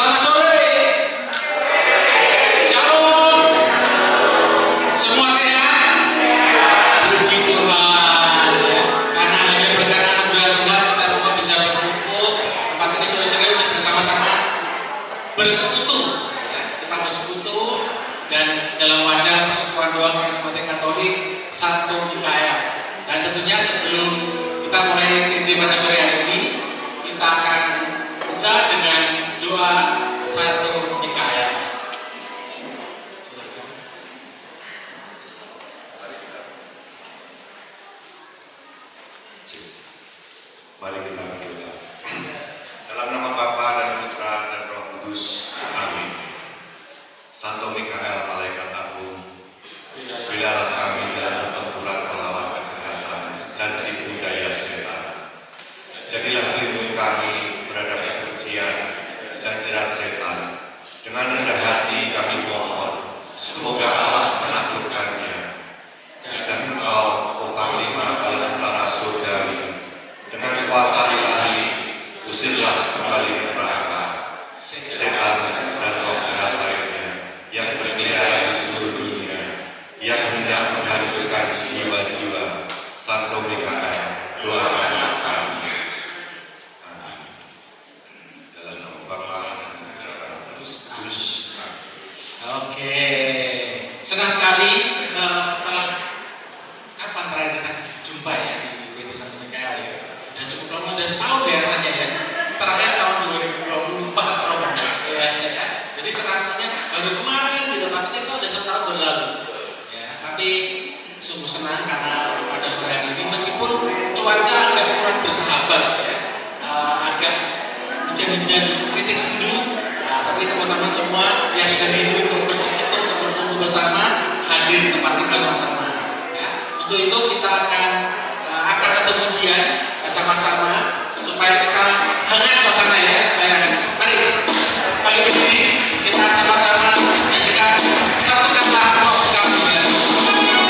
Selamat sore. Shalom. Semua sehat? Puji Tuhan ya. Karena hanya berkat anugerah Tuhan kita semua bisa berkumpul. Tempat ini sore-sore untuk bersama-sama bersekutu ya. Kita bersekutu dan dalam wadah persekutuan doa karismatik Katolik Santo Mikael. Dan tentunya sebelum kita mulai inti pada sore hari ini, kita akan buka dengan doa Santo Mikael. Mari kita berdoa. Dalam nama Bapa dan Putra dan Roh Kudus. Amin. Santo Mikael, malaikat agung, bilalah kami dalam pertempuran melawan kejahatan dan tipu daya setan. Jadilah pelindung kami terhadap kebencian dan jerat setan. Dengan rendah hati kami mohon, semoga Allah menaklukkannya. Dan Engkau, O Panglima Bala Tentara Surgawi, dengan kuasa ilahi, usirlah kembali ke neraka setan dan roh jahat lainnya yang berkeliaran di seluruh dunia, yang hendak menghancurkan jiwa-jiwa. Santo Mikael, doakanlah kami. Amin. Dalam nama Bapa dan Putra dan Roh Kudus. Oke, senang sekali setelah kapan terakhir kita jumpa ya di Gereja Santo Mikael ya. Dan cukup lama, sudah setahun ya rasanya ya. Terakhir tahun 2024 ya. Jadi serasanya baru kemarin gitu, tapi kita udah setahun berlalu. Ya, tapi sungguh senang karena pada sore hari ini meskipun cuaca agak kurang bersahabat ya, agak hujan-hujan titik sendu, tapi teman-teman semua yang sudah rindu untuk bersekutu, untuk berkumpul bersama, hadir di tempat kita bersama. Ya, untuk itu kita akan angkat satu pujian bersama-sama supaya kita hangat suasana ya. Mari berdiri, kita sama-sama nyanyikan satukanlah roh kami ya. Semuanya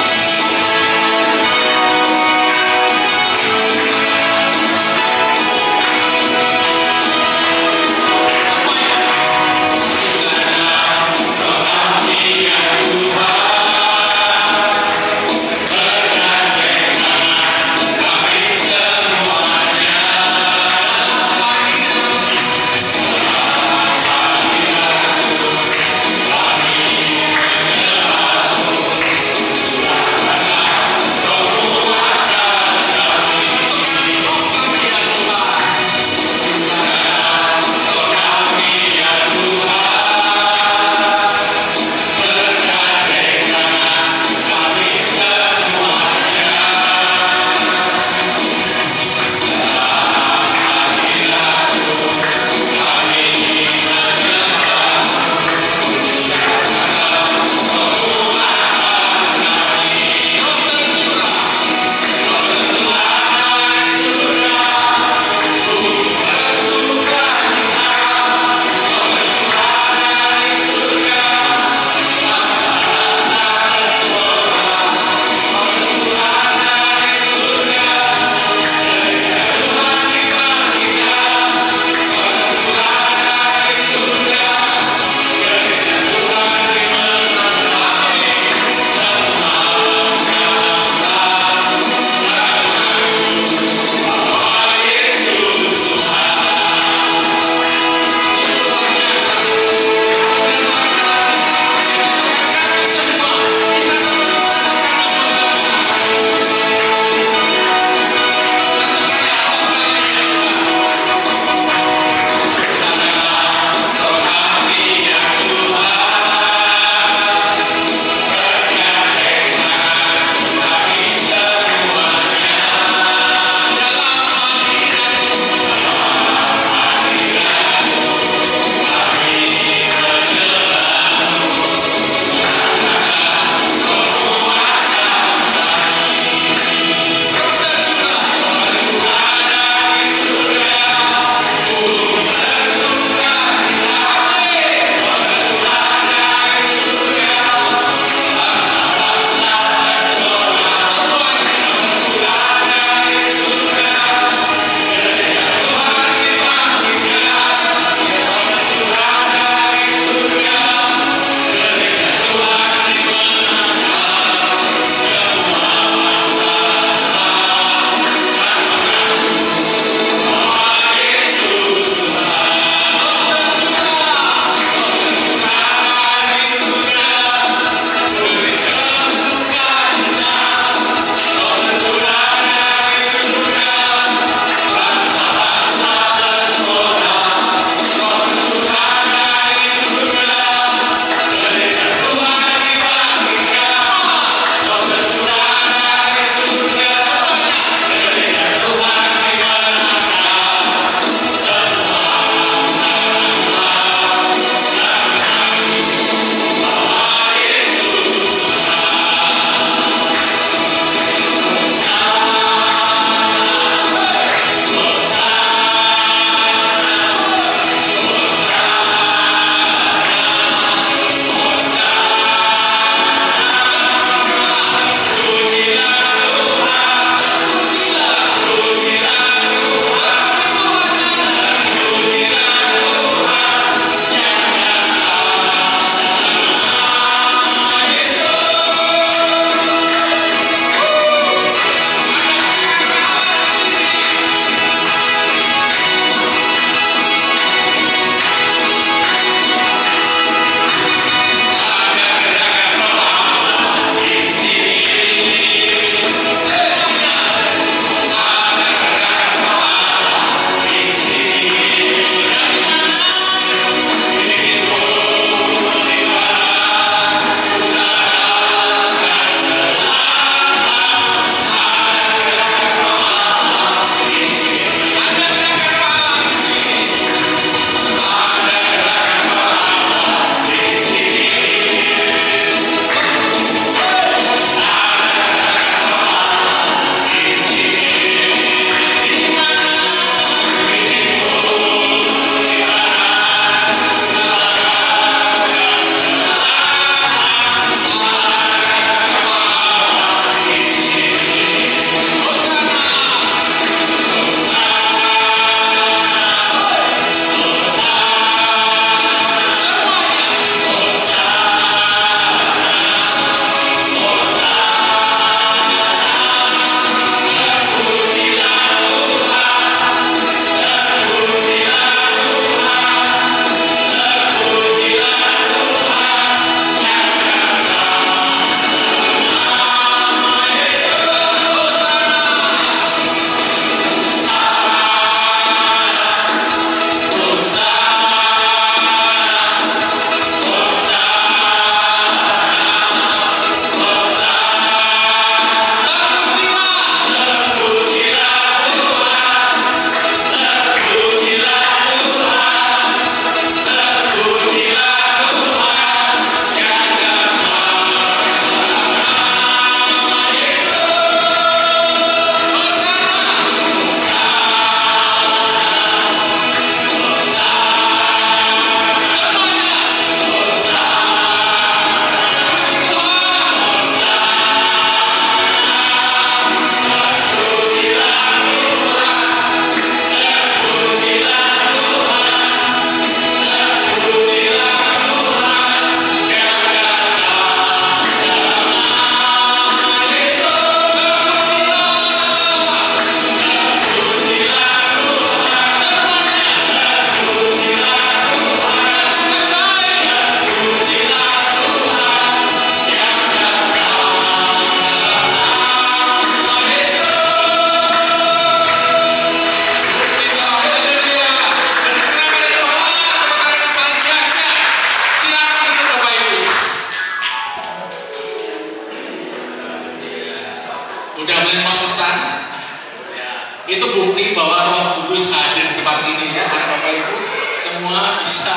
Itu bukti bahwa Roh Kudus hadir di tempat ini ya, Bapak Ibu. Semua bisa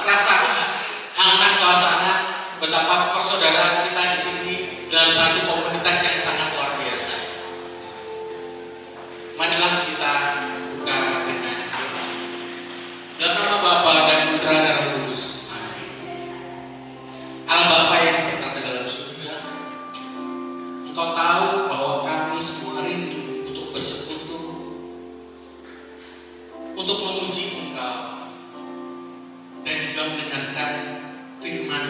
merasakan hangat suasana betapa persaudaraan kita di sini dalam satu komunitas yang sangat luar biasa. Marilah kita buka dengan doa. Dalam nama Bapa dan Putra dan Roh Kudus. Amin. Allah Bapa yang berkata dalam surga, Engkau tahu bahwa kami semua rindu untuk bersekutu, untuk memuji Engkau, dan juga mendengarkan firman.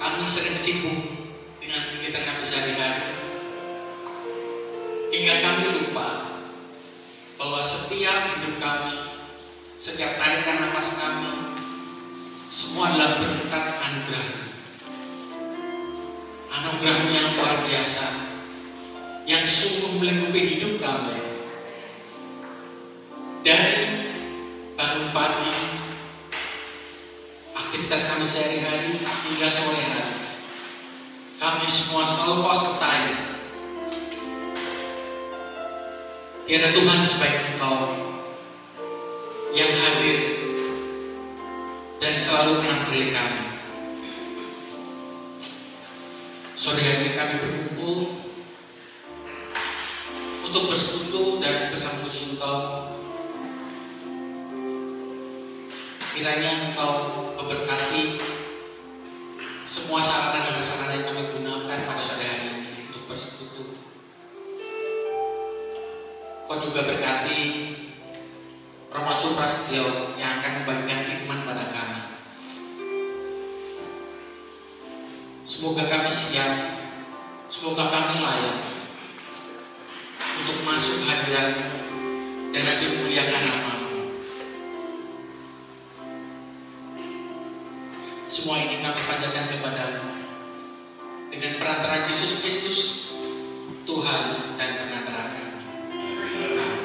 Kami sering sibuk dengan kegiatan kami sehari-hari, hingga kami lupa bahwa setiap hidup kami, setiap tarikan napas kami, semua adalah berkat anugerah. Anugerah-Mu yang luar biasa, yang sungguh melingkupi hidup kami. Dari bangun pagi, aktivitas kami sehari-hari hingga sore hari, kami semua selalu Kau sertai. Tiada Tuhan sebaik Engkau yang hadir dan selalu menghampiri kami. Sore hari kami berkumpul untuk bersekutu dan bersama-sama Engkau. Kiranya Engkau memberkati semua sarana dan prasarana yang kami gunakan pada sore hari ini untuk bersekutu. Kau juga berkati Romo Prasetyo yang akan membagikan firman pada kami. Semoga kami siap, semoga kami layak untuk masuk hadirat dan nanti memuliakan nama-Mu. Semua ini kami panjatkan kepada-Mu dengan perantara Yesus Kristus, Tuhan dan penantara kami. Amin.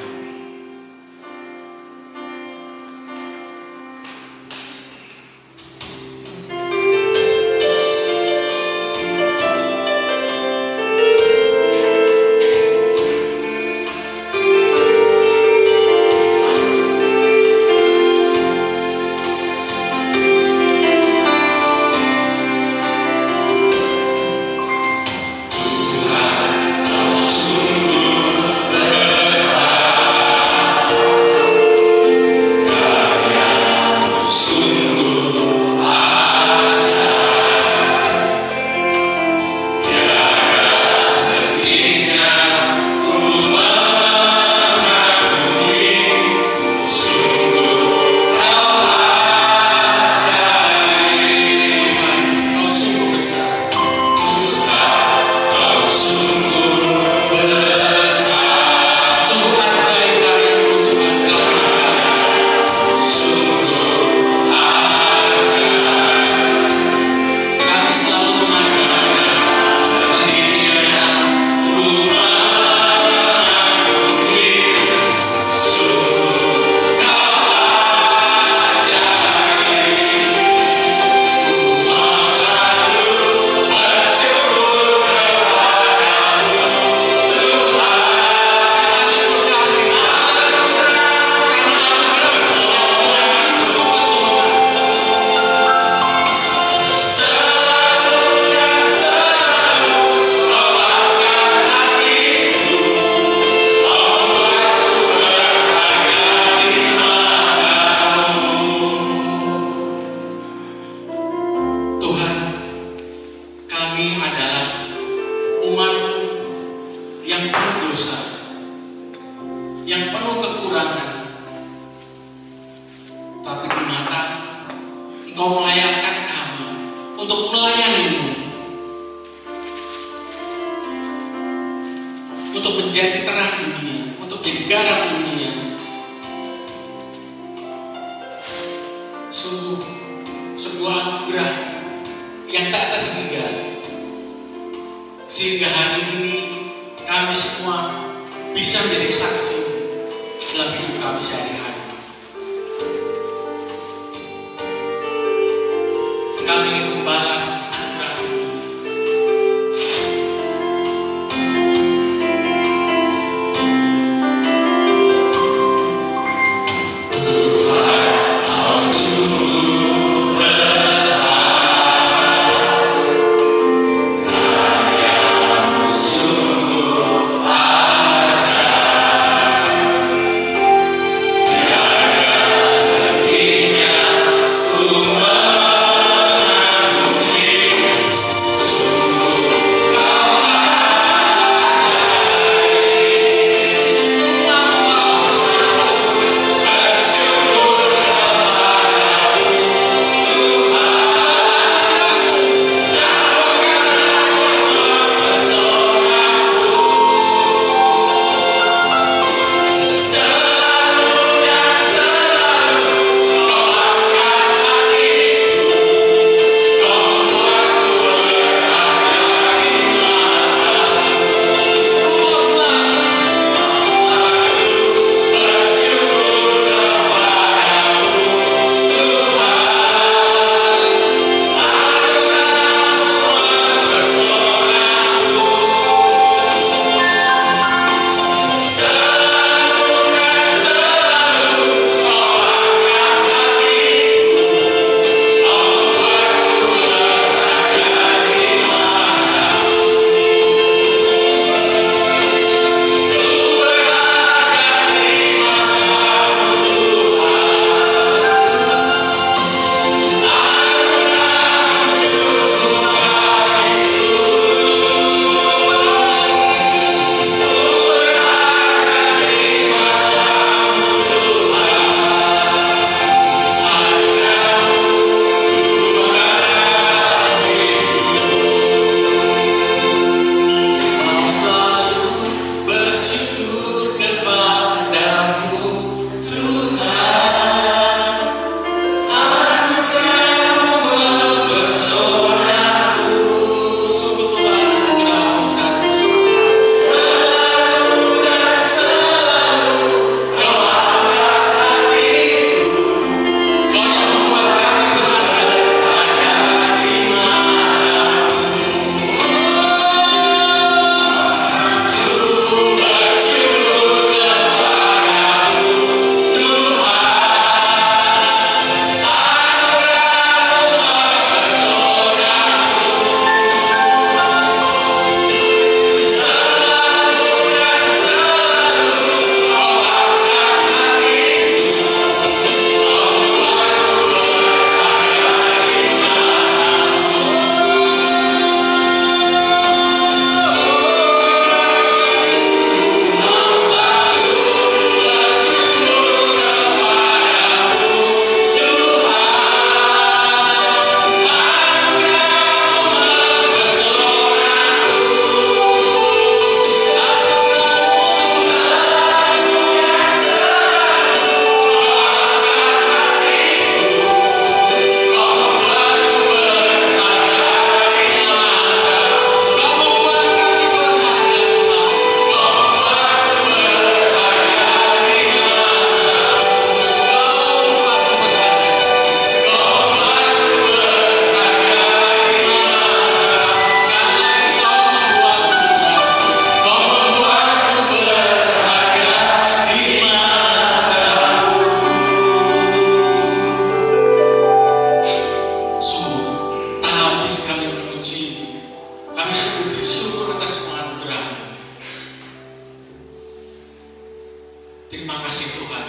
Terima kasih Tuhan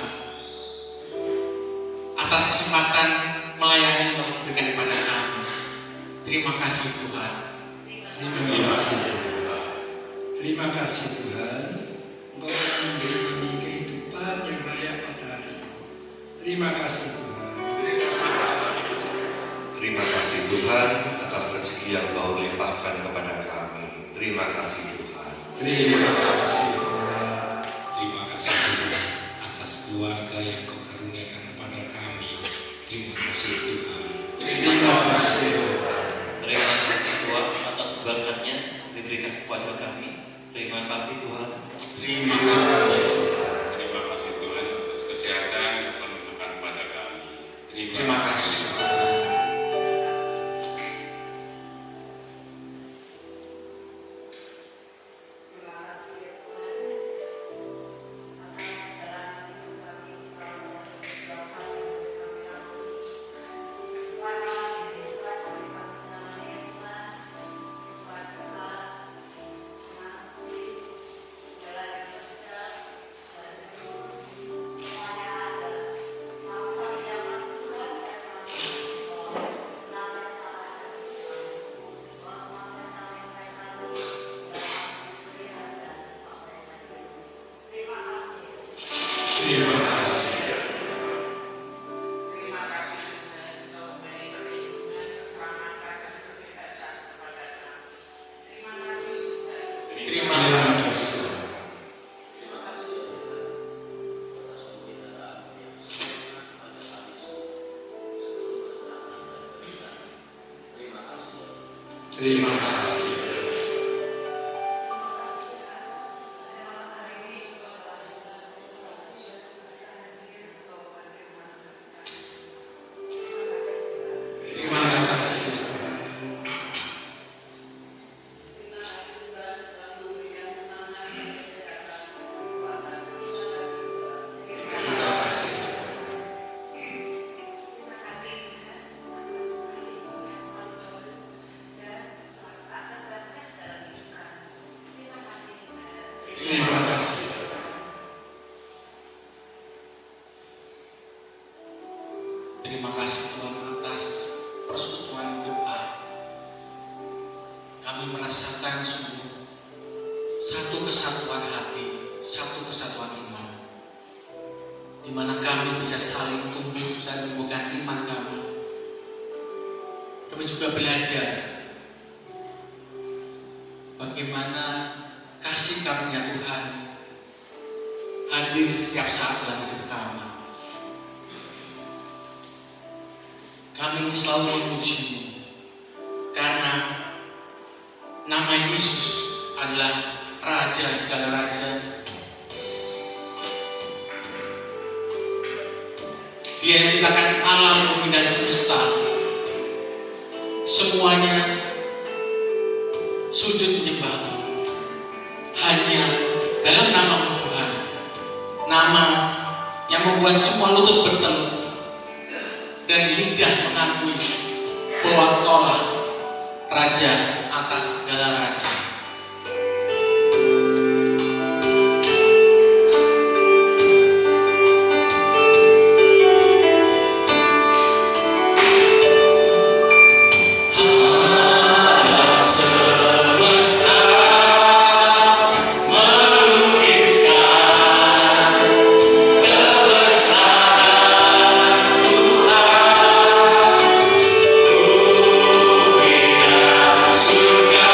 atas kesempatan melayani yang telah diberikan kepada kami. Terima kasih Tuhan. Terima kasih Tuhan. Terima kasih Tuhan. Engkau telah memberi kami kehidupan yang layak pada hari ini. Terima kasih Tuhan. Terima kasih Tuhan atas rezeki yang Kau limpahkan kepada kami. Terima kasih Tuhan. Terima kasih Tuhan. Terima kasih Tuhan atas keluarga yang Kau karuniakan kepada kami. Terima kasih Tuhan. Terima kasih Tuhan. Terima kasih Tuhan atas berkatnya diberikan kepada kami. Terima kasih Tuhan. Terima kasih. Terima kasih Tuhan atas kesehatan yang Kau limpahkan kepada kami. Terima kasih Tuhan. Terima kasih. Terima kasih. Terima kasih. Terima kasih. Terima kasih. Terima kasih. Terima kasih Tuhan atas persekutuan doa. Kami merasakan sungguh satu kesatuan hati, satu kesatuan iman, di mana kami bisa saling tumbuh dan tumbuhkan iman kami. Kami juga belajar bagaimana kasih karunia Tuhan hadir setiap saat dalam hidup kami. Kami selalu memuji-Mu karena nama Yesus adalah Raja segala raja. Dia yang ciptakan alam, bumi dan semesta. Semuanya sujud menyembah hanya dalam nama Tuhan, nama yang membuat semua lutut bertelur dan lidah mengakui bahwa Kaulah Raja atas segala raja. Surga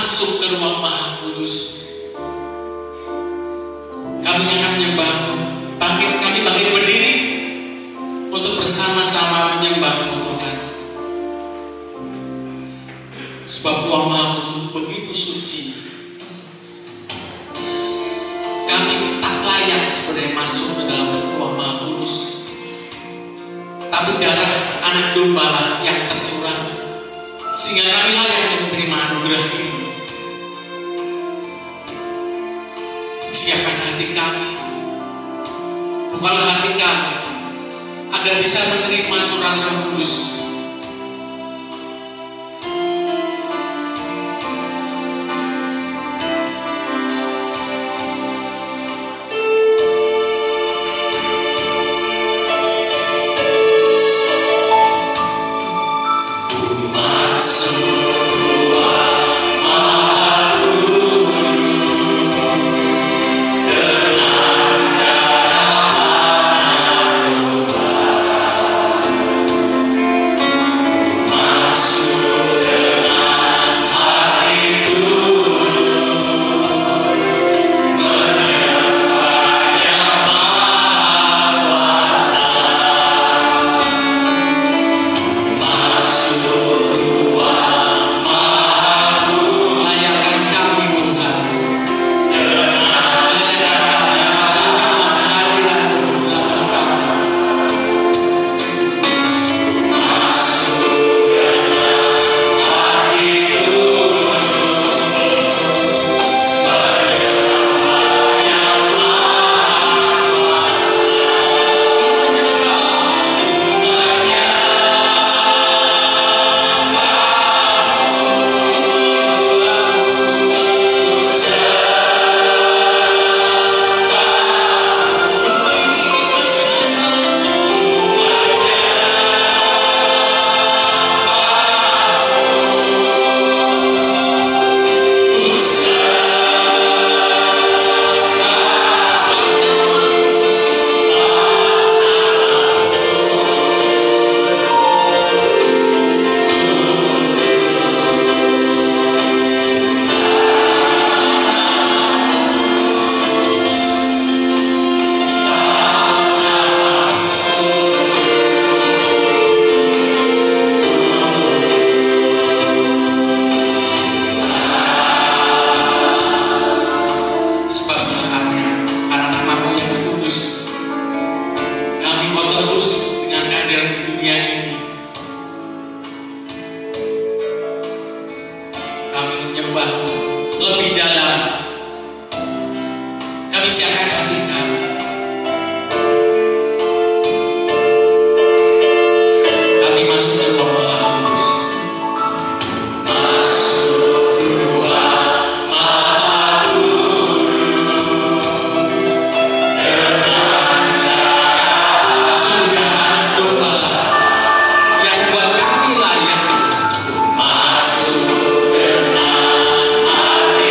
masuk ke ruang Maha Kudus. Kami akan menyembah-Mu. Kami bangkit berdiri untuk bersama-sama menyembah-Mu Tuhan. Sebab ruang Maha Kudus begitu suci. Kami tak layak sebenarnya masuk ke dalam ruang Maha Kudus. Tapi darah anak domba lah yang tercurah sehingga kami layak menerima anugerah ini. Siapkan hati kami, bukalah hati kami agar bisa menerima curahan Roh Kudus.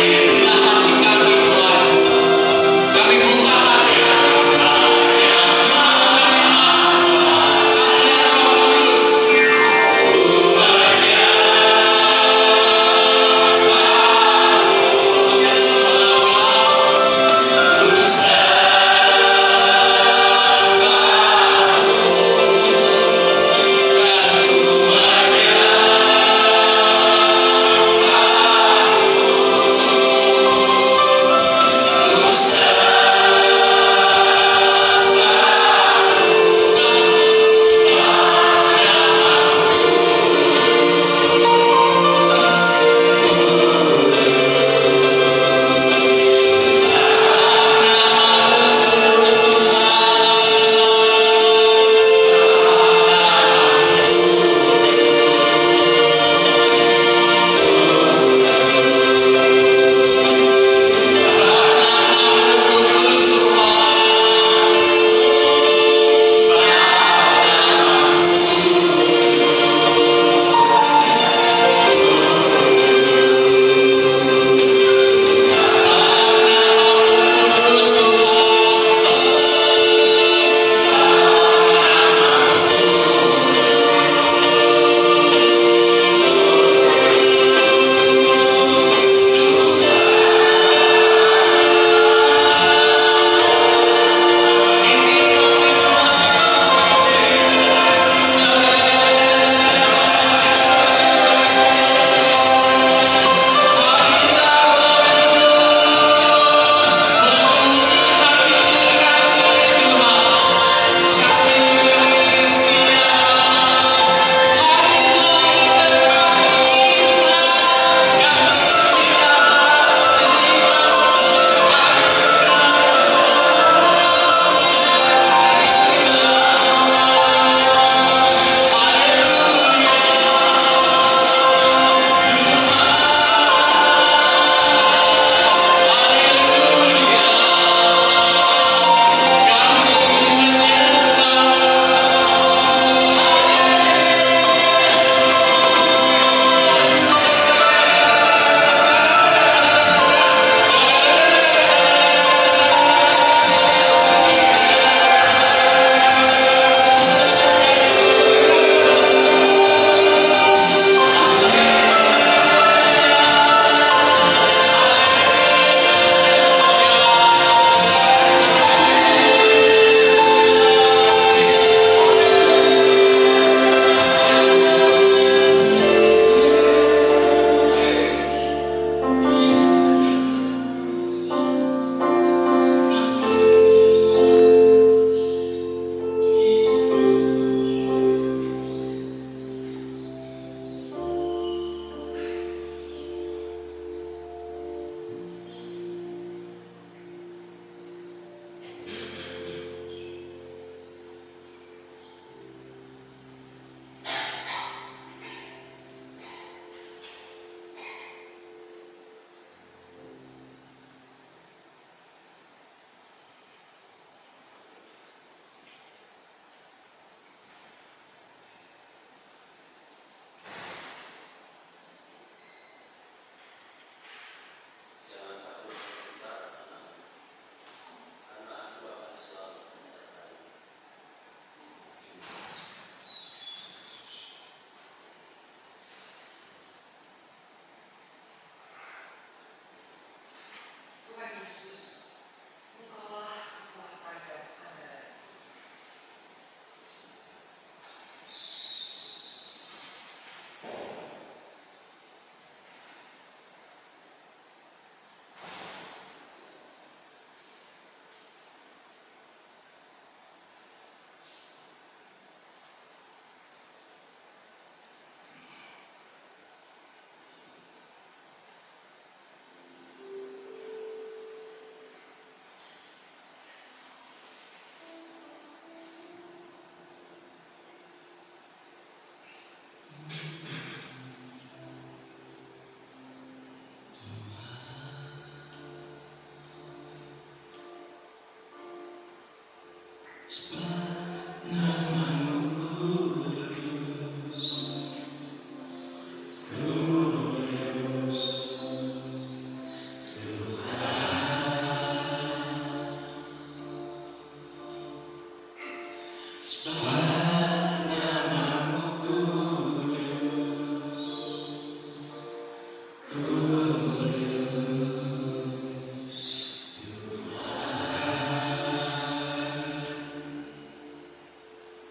Inilah hati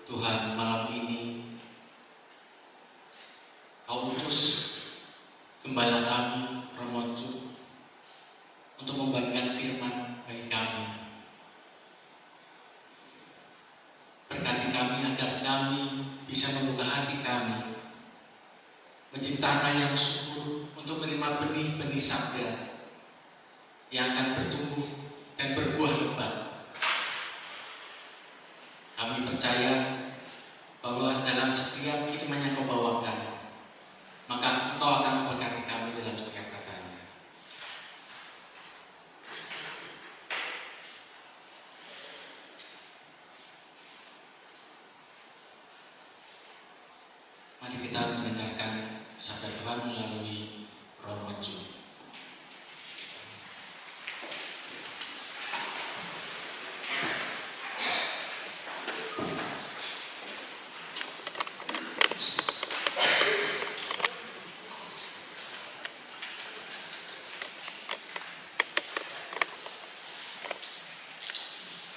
Tuhan, malam ini Kau utus gembala kami, Romoju, untuk membagikan firman bagi kami. Berkati kami agar kami bisa membuka hati kami menjadi tanah yang subur untuk menerima benih-benih sabda yang akan bertumbuh dan berbuah lebat. Kami percaya bahwa dalam setiap firman yang Kau bawakan, maka Engkau akan memberkati kami dalam setiap katanya. Mari kita mendengarkan sabda Tuhan melalui Roh Maju.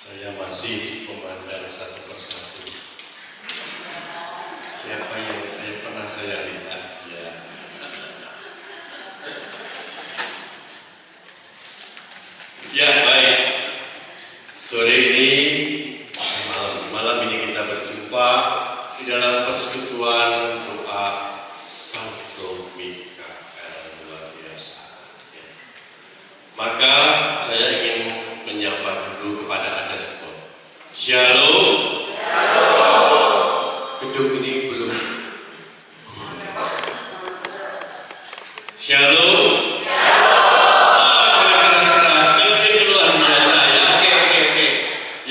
Saya masih memandang satu persatu. Siapa yang pernah saya lihat? Ya. Ya, baik. Sore ini, malam ini kita berjumpa di dalam persekutuan doa Santo Mikael luar biasa. Ya. Maka saya ingin menyapa dulu kepada Anda semua. Shalom. Gedung ini belum. Shalom.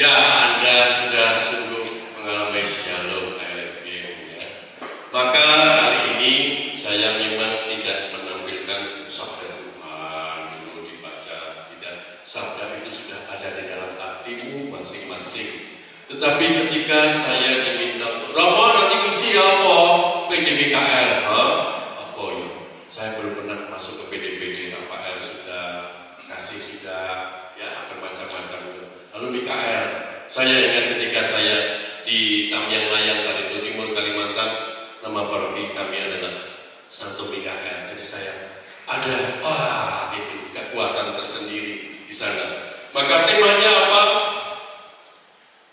Ya, Anda sudah sungguh mengalami shalom KLB. Maka hari ini saya memang tidak menampilkan sabda Tuhan dulu dibaca. Tidak, sabda itu sudah ada di dalam hatimu masing-masing. Tetapi ketika saya diminta untuk Rama nanti misi apa? PDBKL, apa ya? Saya belum pernah masuk ke PDPD. KPL sudah kasih sudah ya bermacam-macam. Lalu BKL, saya ingat ketika saya di Tamyang Layang dari Timur Kalimantan, nama paroki kami adalah Santo Mikael. Jadi saya ada itu kekuatan tersendiri di sana. Maka temanya apa?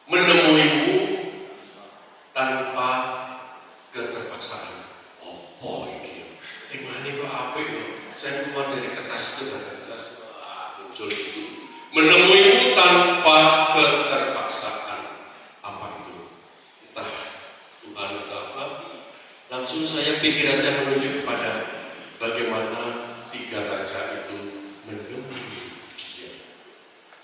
Menemuimu tanpa keterpaksaan. Oh ini temanya kok apa itu? Saya keluar dari kertas itu muncul itu. Menemuimu tanpa keterpaksaan. Apa itu? Entah Tuhan atau apa. Langsung pikiran saya menunjuk kepada bagaimana tiga raja itu menemui dia.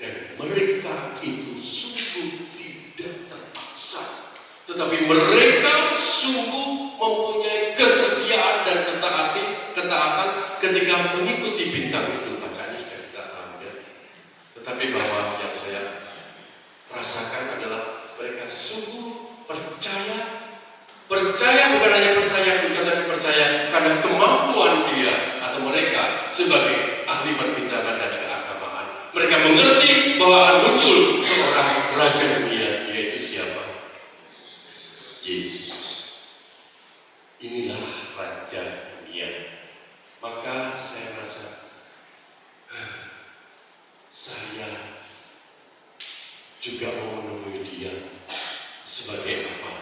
Dan mereka itu sungguh tidak terpaksa. Tetapi mereka sungguh mempunyai kesetiaan dan ketaatan ketika mengikuti bintang itu. Bacanya sudah kita tahu ya. Tetapi bahwa yang saya rasakan adalah mereka sungguh percaya bukan hanya percaya tapi percaya karena kemampuan dia atau mereka sebagai ahli perbintangan dan keagamaan. Mereka mengerti bahwa akan muncul seorang raja dunia, yaitu siapa? Yesus. Inilah raja dunia. Maka saya rasa saya juga mau menemui dia sebagai apa?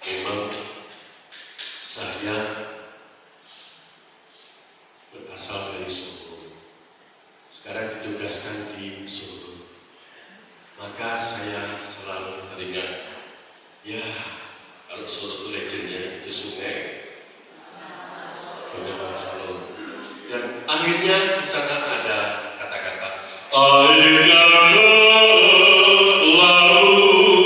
Memang saya berasal dari Solo. Sekarang ditugaskan di Solo. Maka saya selalu teringat, ya kalau Solo itu legendnya itu sungai. Sungai Solo. Dan akhirnya di sana ada kata-kata airnya laut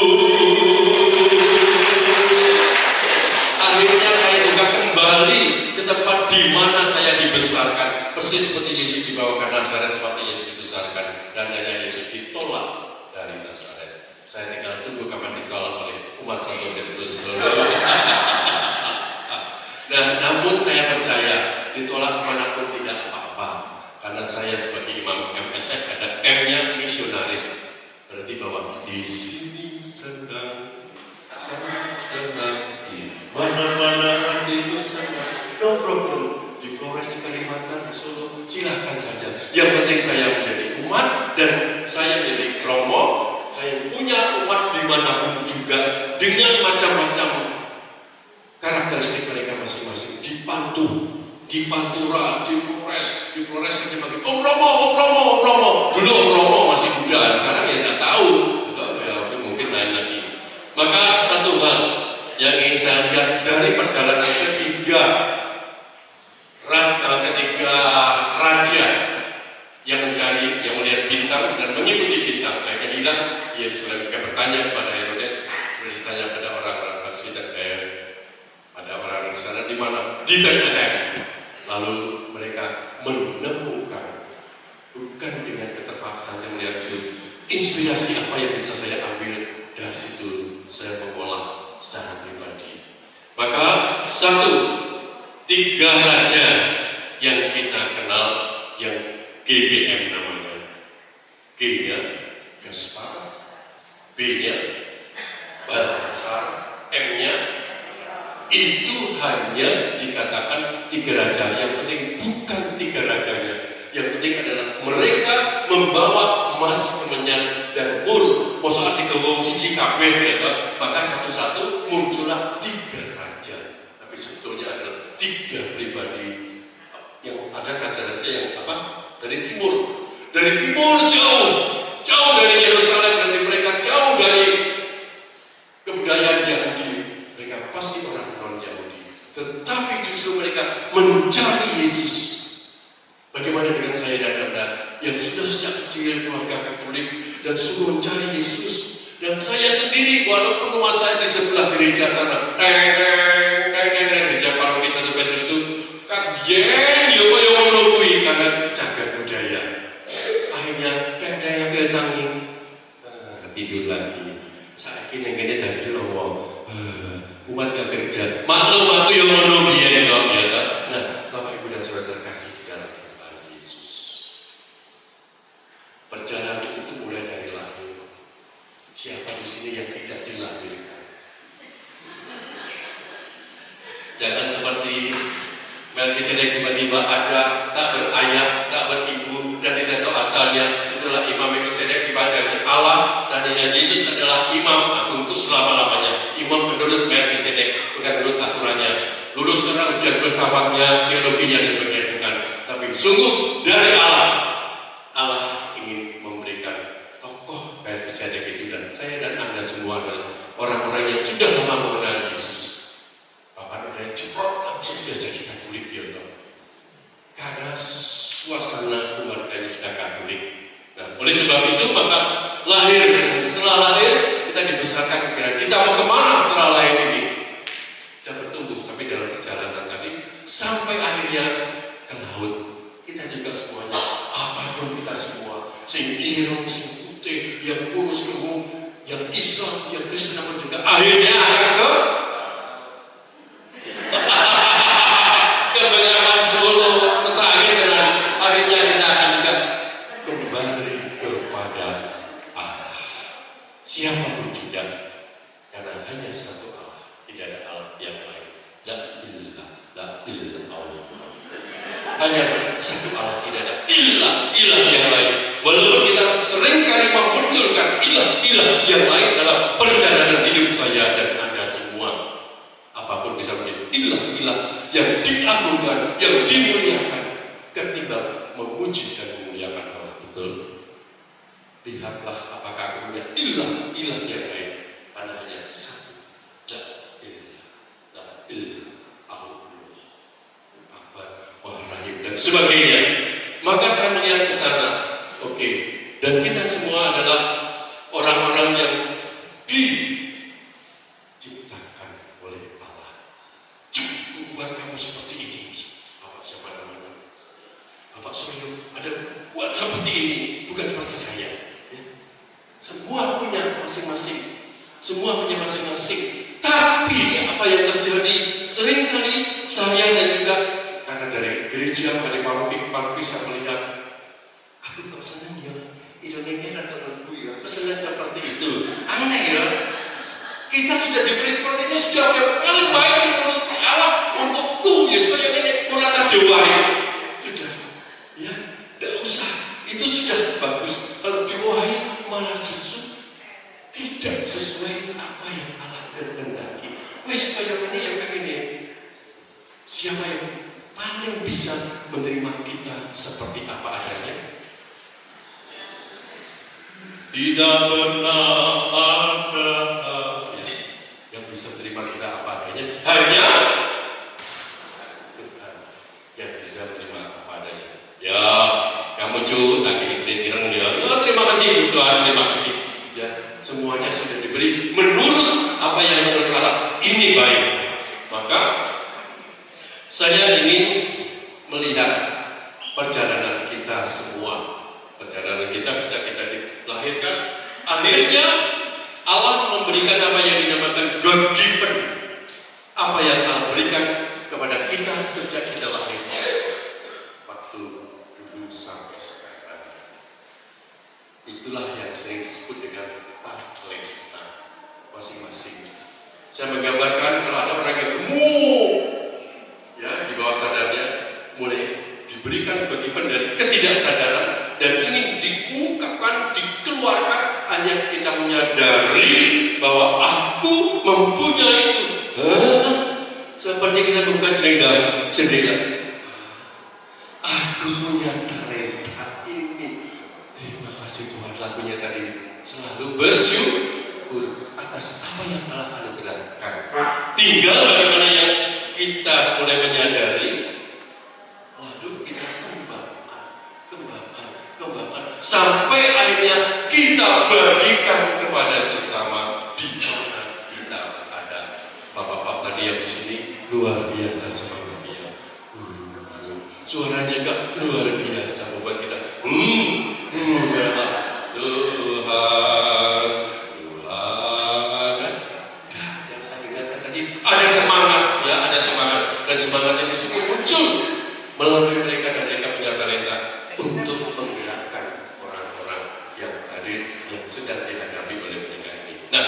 seperti Yesus dibawa ke Nazaret waktu Yesus dibesarkan, dan hanya Yesus ditolak dari Nazaret. Saya tinggal tunggu kapan ditolak oleh umat Santo Petrus. Nah, namun saya percaya ditolak manapun tidak apa-apa, karena saya sebagai imam MSF ada M-nya misionaris, berarti bahwa di sini senang, sangat senang, di mana-mana hatiku senang. No problem. Di Flores, di Kalimantan, di Solo, silahkan saja. Yang penting saya menjadi umat dan saya menjadi Romo. Saya punya umat dimanapun juga dengan macam-macam karakteristik mereka masing-masing. Di Pantura, di Flores saja bagi Om Romo. Dulu Om Romo masih muda, sekarang ya nggak tahu. Ya, mungkin lain lagi. Maka satu hal yang ingin saya lihat dari perjalanan ketiga raja yang melihat bintang dan mengikuti bintang, mereka hilang. Yerusalem bertanya kepada Herodes, Herodes tanya pada orang-orang Farisi dan pada orang-orang di sana, di mana? Di Bethlehem. Lalu mereka menemukan, bukan dengan keterpaksaan yang melihat itu, inspirasi apa yang bisa saya ambil dari situ, saya mengolah secara pribadi. Maka 3 raja yang kita kenal, yang GBM namanya. G-nya Gaspar, B-nya Balthasar, M-nya itu hanya dikatakan 3 raja. Yang penting bukan 3 rajanya. Yang penting adalah mereka membawa emas, kemenyan, dan mur. Maksudnya dikewong siji kabeh, maka satu-satu muncullah 3 raja. Tapi sebetulnya adalah 3 pribadi. Yang ada raja-raja yang apa? Dari timur jauh dari Yerusalem, dan mereka jauh dari kebudayaan Yahudi. Mereka pasti orang Yahudi, tetapi justru mereka mencari Yesus. Bagaimana dengan saya dan Anda yang sudah sejak kecil keluarga Katolik dan suruh mencari Yesus? Dan saya sendiri, walaupun rumah saya di sebelah gereja sana, gereja paroki Santo Petrus itu, karena jaga budaya. Akhirnya yang ketangi tidur lagi. Saat ini yang ini tadi loh, umat gak kerja. Maklum aku yang mau biar ya. Nah, Bapak Ibu dan Saudara terkasih di dalam Tuhan Yesus. Perjalanan itu mulai dari lahir. Siapa di sini yang tidak dilahirkan? Jangan seperti Melkisedek tiba-tiba ada, tak berayah, tak beribu, dan tidak tahu asalnya. Itulah Imam Melkisedek ibadahnya Allah, dan dengan Yesus adalah imam untuk selama-lamanya. Imam menurut Melkisedek, bukan menurut aturannya. Lulus karena ujian filsafatnya, teologinya diperkenalkan. Tapi sungguh dari Allah. Allah ingin memberikan tokoh Melkisedek itu, dan saya dan Anda semua adalah orang-orang yang sudah lama mengenal Yesus. Bapak ada yang cepat langsung sudah jadi Katolik dia, karena suasana keluarganya sudah Katolik. Nah, oleh sebab itu maka lahir, dan setelah lahir kita dibesarkan pikiran kita mau kemana setelah lahir ini. Kita bertumbuh, tapi dalam perjalanan tadi sampai akhirnya ke laut. Kita juga semuanya, apapun kita semua, sing ireng, sing putih, yang kurus gemuk, yang Islam, yang Kristen pun juga akhirnya akan ke kebenaran Solo, pesakit, dan akhirnya kita akan juga kembali kepada Allah. Siapapun juga, karena hanya satu Allah, tidak ada Allah yang lain. La ilah Allah. Hanya satu Allah, tidak ada ilah yang lain. Walaupun kita seringkali memunculkan ilah yang lain dalam perjalanan hidup saya dan Anda semua. Apapun bisa menjadi ilah yang diagungkan, yang dimuliakan, ketimbang memuji dan memuliakan Allah. Betul? Lihatlah apakah aku punya ilah yang lain. Karena hanya satu. La ilah Allah. Rahim dan sebagainya. Maka saya melihat ke sana. Oke. Dan kita semua adalah orang-orang yang diciptakan oleh Allah. Cukup buat kamu seperti ini. Bapak siapa namanya? Bapak Surya ada buat seperti ini, bukan seperti saya. Ya. Semua punya masing-masing. Semua punya masing-masing. Tapi apa yang terjadi seringkali saya dan juga karena dari gereja dari paroki saya melihat, aku kok senang ya, Indonesia atau temanku ya, kesenangan seperti itu. Aneh ya. Kita sudah diberi seperti ini, sudah yang paling baik menurut Allah untukku ya, supaya ini merasa diwai. Sudah, ya, tidak usah. Itu sudah bagus. Kalau diwai malah justru tidak sesuai apa yang Allah kehendaki. Wes kayak ini yang kayak ini. Siapa yang paling bisa menerima kita seperti apa adanya? Tidak pernah ada yang bisa menerima kita apa adanya. Hanya Tuhan yang bisa menerima apa adanya. Ya, kamu tadi bilang ya, terima kasih Tuhan, terima kasih. Ya, semuanya sudah diberi menurut apa yang menurut Allah ini baik. Maka saya ingin melihat perjalanan kita semua. Perjalanan kita sejak kita dilahirkan, akhirnya Allah memberikan apa yang dinamakan God given. Apa yang Allah berikan kepada kita sejak kita lahir. Waktu dulu sampai sekarang. Itulah yang sering disebut dengan talenta masing-masing. Saya menggambarkan kalau ada orang yang gemuk, ya di bawah sadarnya mulai diberikan God given dari ketidaksadaran dan ingin diungkapkan, dikeluarkan, hanya kita menyadari bahwa aku mempunyai itu. Seperti kita buka jendela. Aku punya talenta ini. Terima kasih Tuhan, lagunya tadi selalu bersyukur atas apa yang Allah anugerahkan. Tinggal bagaimana yang kita mulai menyadari, lalu kita kembangkan sampai akhirnya kita bagikan kepada sesama di mana kita ada. Bapak-bapak tadi yang di sini luar biasa semangatnya. Suaranya juga luar biasa membuat kita Tuhan. Yang saya dengarkan tadi ada semangat, ya ada semangat, dan semangat ini sungguh muncul melalui mereka dan mereka punya talenta untuk menggerakkan orang-orang yang hadir yang sedang dihadapi oleh mereka ini. Nah,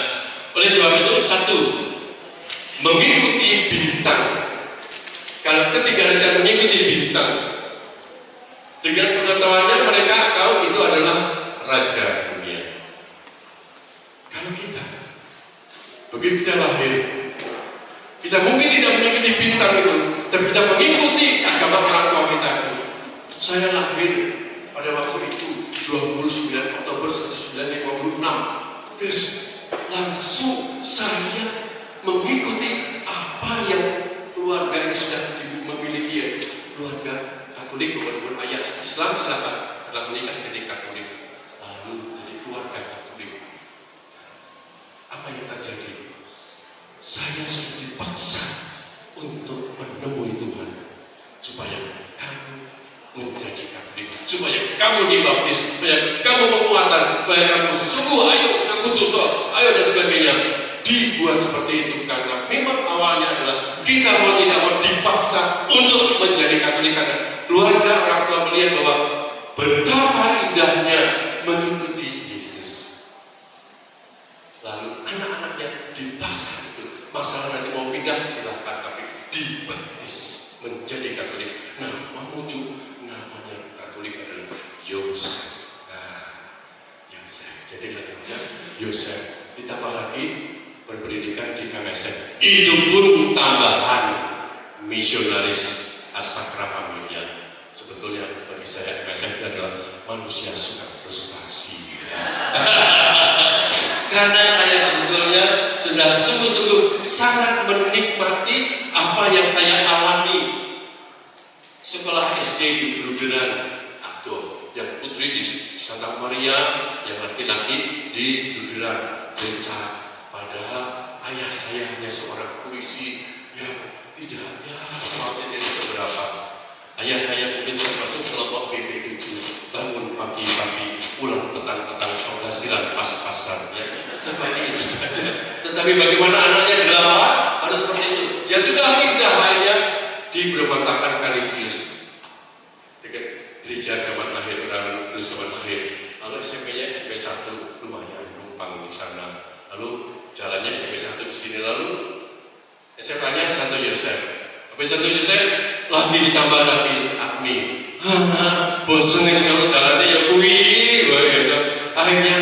oleh sebab itu satu, mengikuti bintang. Kalau ketiga raja mengikuti bintang, dengan pengetahuannya mereka tahu itu adalah raja dunia. Kalau kita begitu kita lahir, kita mungkin tidak mengikuti bintang itu, tapi kita mengikuti agama orang tua kita itu. Saya lahir pada waktu itu 29 Oktober 1956. Yes, langsung saya mengikuti apa yang keluarga yang sudah memiliki, ya. Keluarga Katolik walaupun ayah Islam silakan telah menikah jadi Katolik, lalu jadi keluarga Katolik. Apa yang terjadi? Saya sudah dipaksa untuk menemui Tuhan supaya kamu menjadi Katolik, supaya kamu dibaptis, supaya kamu penguatan, supaya kamu sungguh ayo aku dosa, ayo dan sebagainya. Dibuat seperti itu karena memang awalnya adalah kita mau tidak mau dipaksa untuk menjadi Katolik karena keluarga orang tua melihat bahwa betapa indahnya mengikuti Yesus. Lalu anak-anaknya dipaksa itu. Masalah nanti mau pindah silakan, tapi dibaptis menjadi Katolik. Nah, menuju namanya Katolik adalah Yosef. Nah, yang saya jadi namanya Yosef. Ditambah lagi berpendidikan di MSF. Itu pun tambahan misionaris Asakra Familia. Sebetulnya bagi saya MSF adalah manusia suka frustasi. Karena saya sebetulnya sudah sungguh-sungguh sangat menikmati apa yang saya alami. Sekolah SD di Bruderan, atau yang putri di Santa Maria, yang laki-laki di Bruderan, Beca. Padahal ayah saya hanya seorang polisi yang tidak seberapa. Ayah saya mungkin termasuk kelompok BP7, bangun pagi-pagi, pulang petang-petang, penghasilan pas-pasan, ya. Seperti itu saja. Tetapi bagaimana anaknya 8 harus seperti itu. Ya sudah, pindah lainnya di Beromantakan Kanisius, dekat gereja Jaman Akhir, orang Kudus Jaman Akhir. Lalu SMP-nya SMP 1, lumayan numpang di sana. Lalu jalannya SMP 1 di sini, lalu SMA-nya Santo Yosef. Habis Santo Yosef lagi ditambah lagi Akmi. Bosan yang selalu jalannya ya kuih, gitu. Akhirnya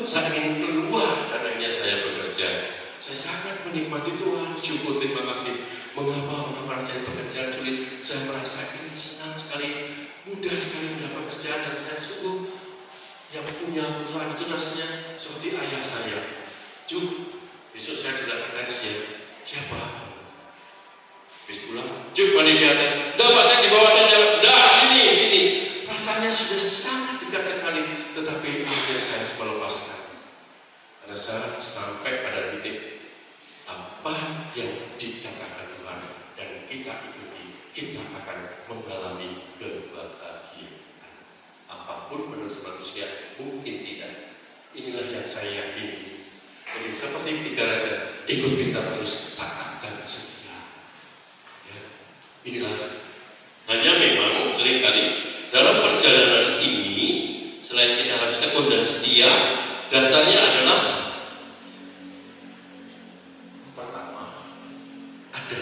saya ingin keluar dan akhirnya saya bekerja. Saya sangat menikmati Tuhan, syukur, terima kasih. Mengapa orang-orang saya pekerjaan sulit? Saya merasa ini senang sekali, mudah sekali mendapat pekerjaan dan saya sungguh yang punya Tuhan itu rasanya seperti ayah saya. Cuk, besok saya tidak akan ya. Siapa? Habis pulang, cuk, panitia teh. Dapat saya dibawa saja. Dah, sini. Rasanya sudah sangat dekat sekali, tetapi akhirnya saya harus melepaskan. Karena saya sampai pada titik apa yang dikatakan Tuhan dan kita ikuti, kita akan mengalami kebahagiaan. Apapun menurut manusia mungkin tidak. Inilah yang saya yakini. Jadi seperti 3 raja, ikut kita terus taat dan setia. Ya. Inilah. Hanya memang seringkali dalam perjalanan ini, selain kita harus tekun dan setia, dasarnya adalah pertama, ada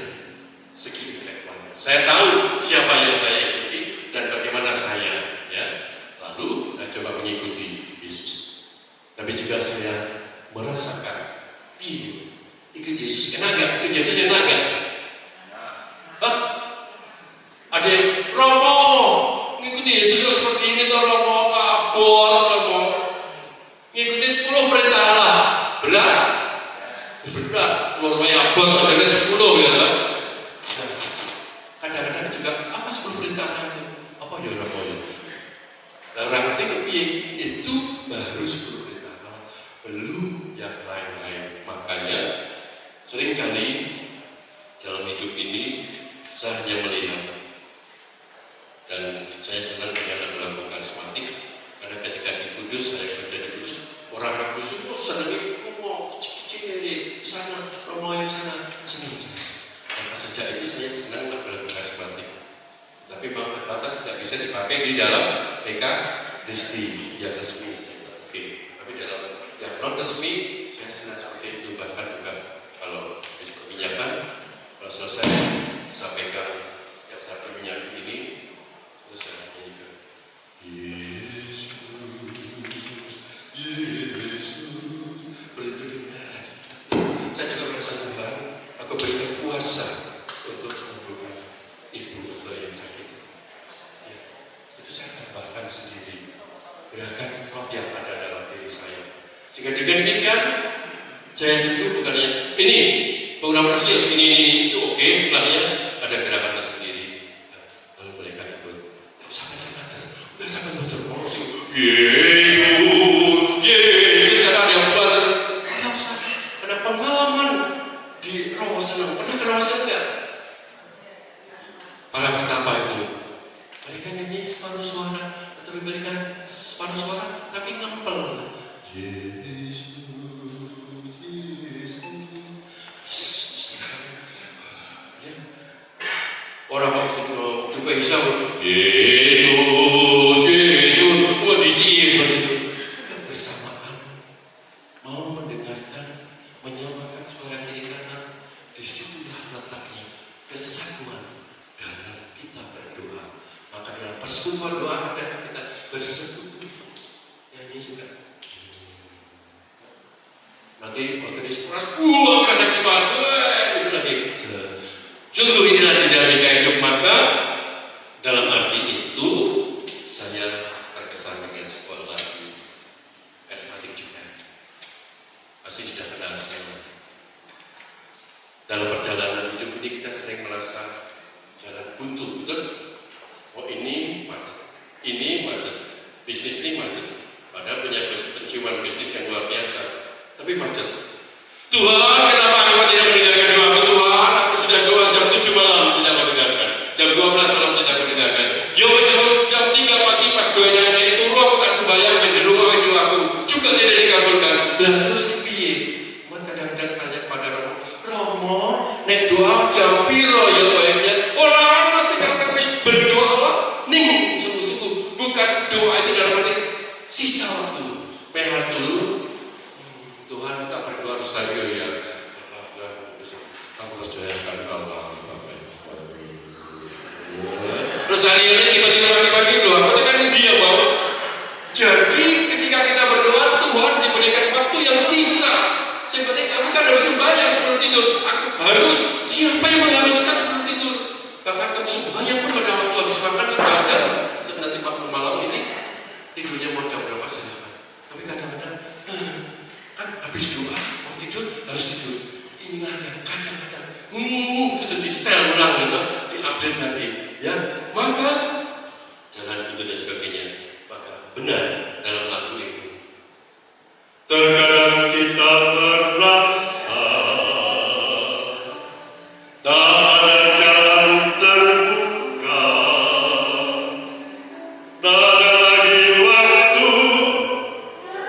segi intelektualnya. Saya tahu siapa yang saya ikuti dan bagaimana saya, ya. Lalu saya coba mengikuti Yesus. Tapi juga saya merasakan, ikut Yesus kena gak? Ikut Yesus kena gak? Ada yang romo, ngikuti Yesus seperti ini tuh romo, kabur, ngikuti 10 perintah Allah, berat, keluar abot aja 10 ya kan? Kadang-kadang juga apa 10 perintah Allah itu? Apa ya romo ya? Nah, orang ngerti kepiye? Itu baru 10 perintah Allah, belum yang lain-lain. Makanya seringkali dalam hidup ini saya hanya melihat. Dan saya senang dengan lagu karismatik karena ketika di Kudus, saya kerja di Kudus, orang-orang Kudus senang kecil-kecil di sana, Romo yang sana, senang. Maka sejak itu saya senang lagu karismatik. Tapi memang terbatas tidak bisa dipakai di dalam PK Kristi yang resmi. Oke. Tapi dalam yang non resmi saya senang seperti itu. Bahkan juga kalau habis perminyakan, kalau selesai sampaikan yang satu minyak ini. Terus saya nyanyikan Yesus, beritulah. Saya juga merasa Tuhan, aku berikan kuasa untuk menyembuhkan ibu atau yang sakit. Ya, itu saya tambahkan sendiri gerakan roh yang ada dalam diri saya. Sehingga dengan demikian saya sungguh bukannya ini program rasul ini itu oke, setelahnya ada gerakan tersendiri. Lalu mereka ikut. Sampai berterus, Yesus kata ada yang bater. Ada pengalaman di Rawa Senang. Pernah ke Rawa Senang enggak? Para betapa itu. Mereka nyanyi separuh suara, tetapi mereka separuh suara, tapi ngempel. Yesus. Orang waktu juga bisa Yesus, kondisi begitu. Yang bersamaan mau mendengarkan, menyamakan suara kiri kanan. Disitulah letaknya kesatuan dalam kita berdoa. Maka dalam persekutuan doa adalah kita bersekutu. Nyanyi juga. Nanti waktu di sekolah, kerasa semangat, itu lagi. Sungguh inilah dinamika hidup. Maka dalam arti itu saya terkesan dengan sebuah lagu karismatik juga. Pasti sudah kenal semua. Dalam perjalanan hidup ini kita sering merasa jalan buntu, betul? Oh ini macet, bisnis ini macet. Padahal punya penciuman bisnis yang luar biasa, tapi macet. Tuhan, kenapa Engkau tidak mendengarkan doaku? Tuhan, aku sudah doa jam 7 malam tidak mendengarkan, jam 12 malam tidak kita doa itu dalam arti sisa waktu, rehat dulu. Tuhan tak berdoa Rosario ya. Aku percayakan Allah. Rosario ini tiba-tiba pagi-pagi doa, berarti kan dia mau. Jadi ketika kita berdoa, Tuhan diberikan waktu yang sisa. Seperti aku kan harus sembahyang sebelum tidur. Aku harus, siapa yang menghabiskan sebelum tidur? Bahkan kamu sembahyang pun pada waktu habis makan sudah ada. Untuk nanti malam ini tidurnya mau jam berapa silahkan. Tapi kadang-kadang kan habis doa mau tidur harus tidur. Inilah yang kadang-kadang itu di setel ulang gitu, diupdate nanti. Ya, maka jangan itu dan sebagainya. Maka benar dalam lagu itu. Terkadang kita terpaksa, tak ada jalan terbuka, tak ada lagi waktu,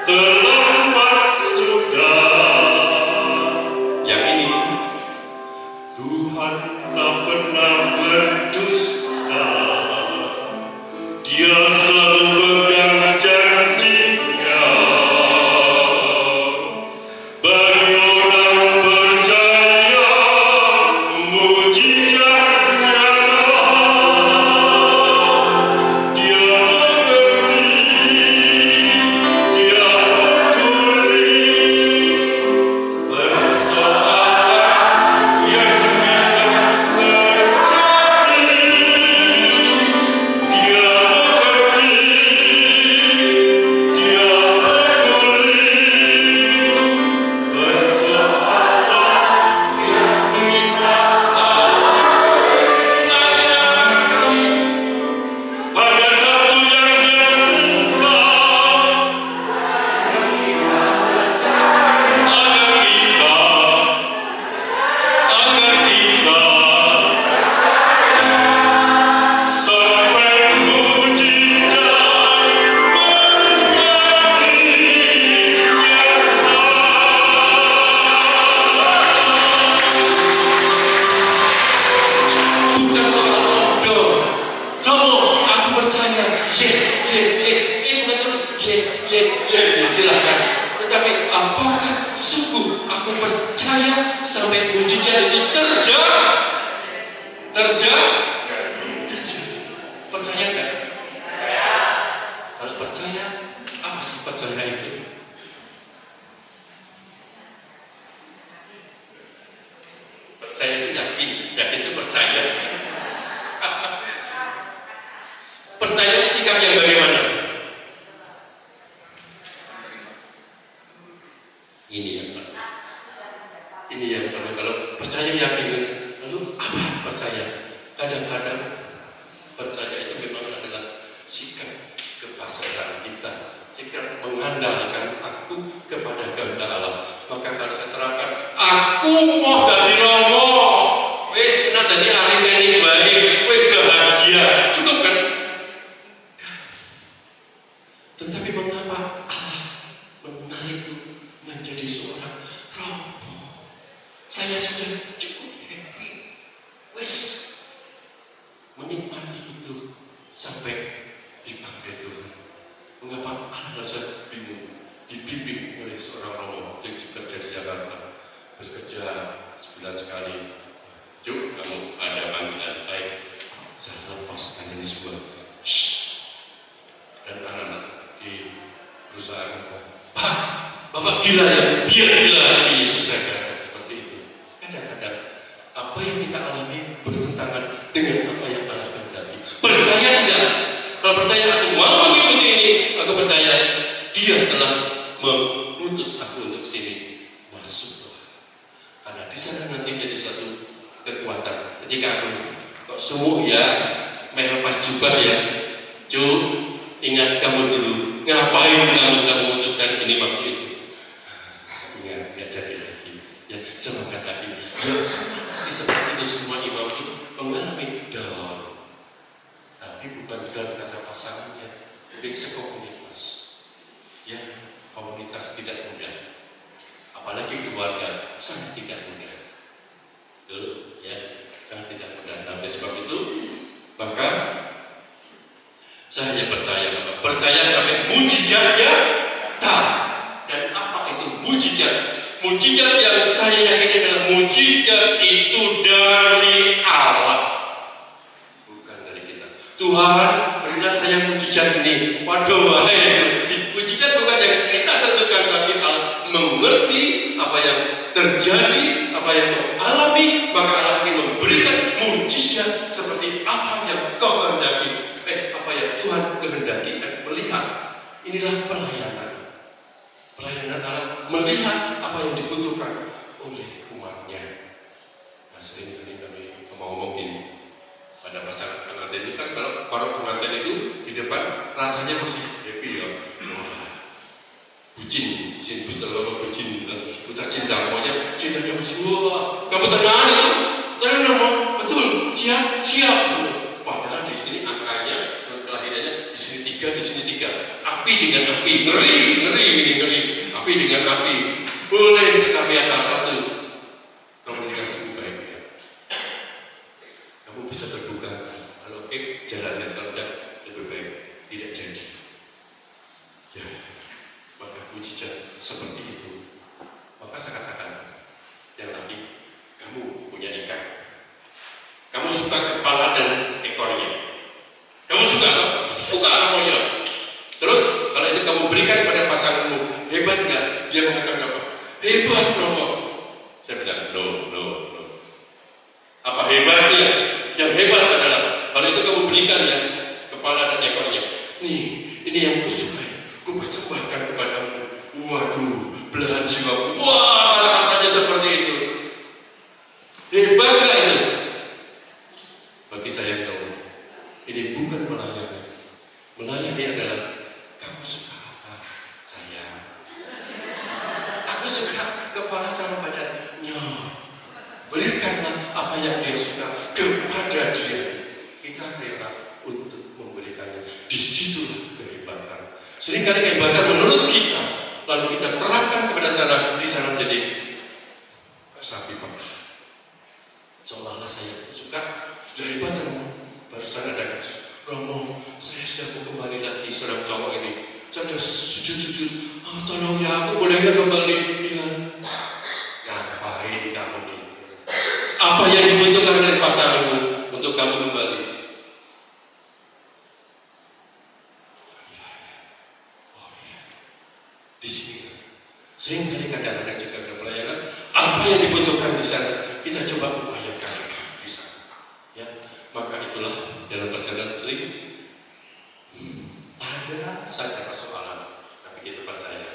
terlambat sudah. Yang ini, Tuhan tak pernah berdusta, Dia selalu pegang janjinya. Bagi orang percaya, mujizatnya Dia mengerti, Dia peduli persoalan yang kita terjadi. Dia mengerti, Dia peduli persoalan yang kita alami. Hanya satu yang Dia minta, agar kita sampai mujizat Bukan soal bodoh. Kamu, aku percaya. Yes, yes, yes. Ini betul. Yes, yes, yes. Silakan. Tetapi apakah sungguh aku percaya sampai mujizat itu terjadi? Terjadi. Percaya enggak? Kalau percaya, apa sih percaya itu? Percaya itu yakin, yakin itu percaya. Percaya sikap yang bagaimana? Ini yang perlu. Ini yang perlu. Kalau percaya yakin, lalu apa percaya? Kadang-kadang percaya itu memang adalah sikap kepasrahan kita, sikap mengandalkan aku kepada kehendak Allah. Maka kalau saya terapkan, aku mau dari Romo, wis kena dari ahli teknik baik, wis bahagia, cukup kan? Tetapi mengapa Allah menarikku menjadi seorang Romo? Saya sudah cukup happy, wis menikmati itu sampai dipanggil Tuhan. Mengapa Allah saja bingung dibimbing oleh seorang Romo yang bekerja di Jakarta, bekerja sebulan sekali. Juk, kamu ada panggilan baik, saya lepaskan ini semua. Dan anak-anak di perusahaan kita, Pak, Bapak gila ya, biar gila Nabi Yesus saya seperti itu. Kadang-kadang apa yang kita alami bertentangan dengan apa yang Allah kehendaki. Percaya tidak? Kalau percaya aku mau mengikuti ini, aku percaya Dia telah mengutus aku untuk sini. Masuk. Karena di sana nanti jadi suatu kekuatan. Ketika aku kok sumuk ya, melepas jubah ya, Cu, ingat kamu dulu. Ngapain kamu memutuskan ini waktu itu? Ingat, gak jadi lagi. Ya, semangat lagi. Ya, pasti seperti itu semua imam itu mengalami down. Tapi bukan down karena pasangannya, mungkin sekomunitas. Ya, komunitas tidak mudah. Apalagi keluarga, sangat tidak mudah. Betul, ya, sangat tidak mudah. Tapi sebab itu, maka saya percaya bahwa saya sampai mujizatnya tak. Dan apa itu mujizat? Mujizat yang saya yakini adalah mujizat itu dari Allah, bukan dari kita. Tuhan, berilah saya mujizat ini. Waduh, mujizat bukan yang kita tentukan, tapi Allah mengerti apa yang terjadi, apa yang kau alami, maka Allah ingin memberikan mujizat seperti apa yang kau kehendaki. Apa yang Tuhan kehendaki dan melihat. Inilah pelayanan. Pelayanan Allah melihat apa yang dibutuhkan oleh umatnya. Nah, sering kali kami mau ngomongin pada pasangan pengantin itu kan, kalau para pengantin itu di depan rasanya masih happy ya. Bucin buta cinta, pokoknya cintanya mesti wah, kamu tenang itu, tenang betul, siap. Padahal di sini angkanya, kelahirannya di sini 3, di sini 3. Api dengan api, ngeri. Api dengan api, boleh tetapi asal satu, komunikasi baiknya. Kamu bisa terbuka, kalau jalannya, kalau tidak lebih baik tidak jadi. Ya, maka mujizat seperti itu. Maka saya katakan, yang lagi kamu punya ikan, kamu suka kepala dan ekornya, kamu suka namanya. Terus kalau itu kamu berikan pada pasanganmu, hebat nggak? Dia mengatakan apa? Hebat, bro. Saya bilang no. Apa hebatnya? Yang hebat adalah kalau itu kamu berikan ya kepala dan ekornya. Nih, ini yang kusukai, ku persembahkan kepadamu. Waduh, belahan jiwa. Wah, kata-katanya seperti itu. Hebat nggak itu? Bagi saya tahu, ini bukan melayani. Melayani adalah kamu suka apa? Saya. Aku suka kepala sama badannya. Berikanlah apa yang dia suka kepada dia. Kita rela untuk memberikannya. Disitulah kehebatan. Seringkali kehebatan menurut kita, lalu kita terapkan kepada sana, di sana jadi sapi pakai. Seolah-olah saya suka kehebatan. Barusan ada kasus, Romo, saya sudah mau kembali lagi seorang cowok ini. Saya sudah sujud. Tolong ya, aku boleh kembali. Ya. Ngapain kamu gitu? Apa yang dibutuhkan oleh pasanganmu untuk kamu kembali? Oh iya. Di sini seringkali kadang-kadang jika ada pelayanan, apa yang dibutuhkan di sana kita coba upayakan di sana. Ya, maka itulah dalam perjalanan sering ada saja persoalan, tapi kita percaya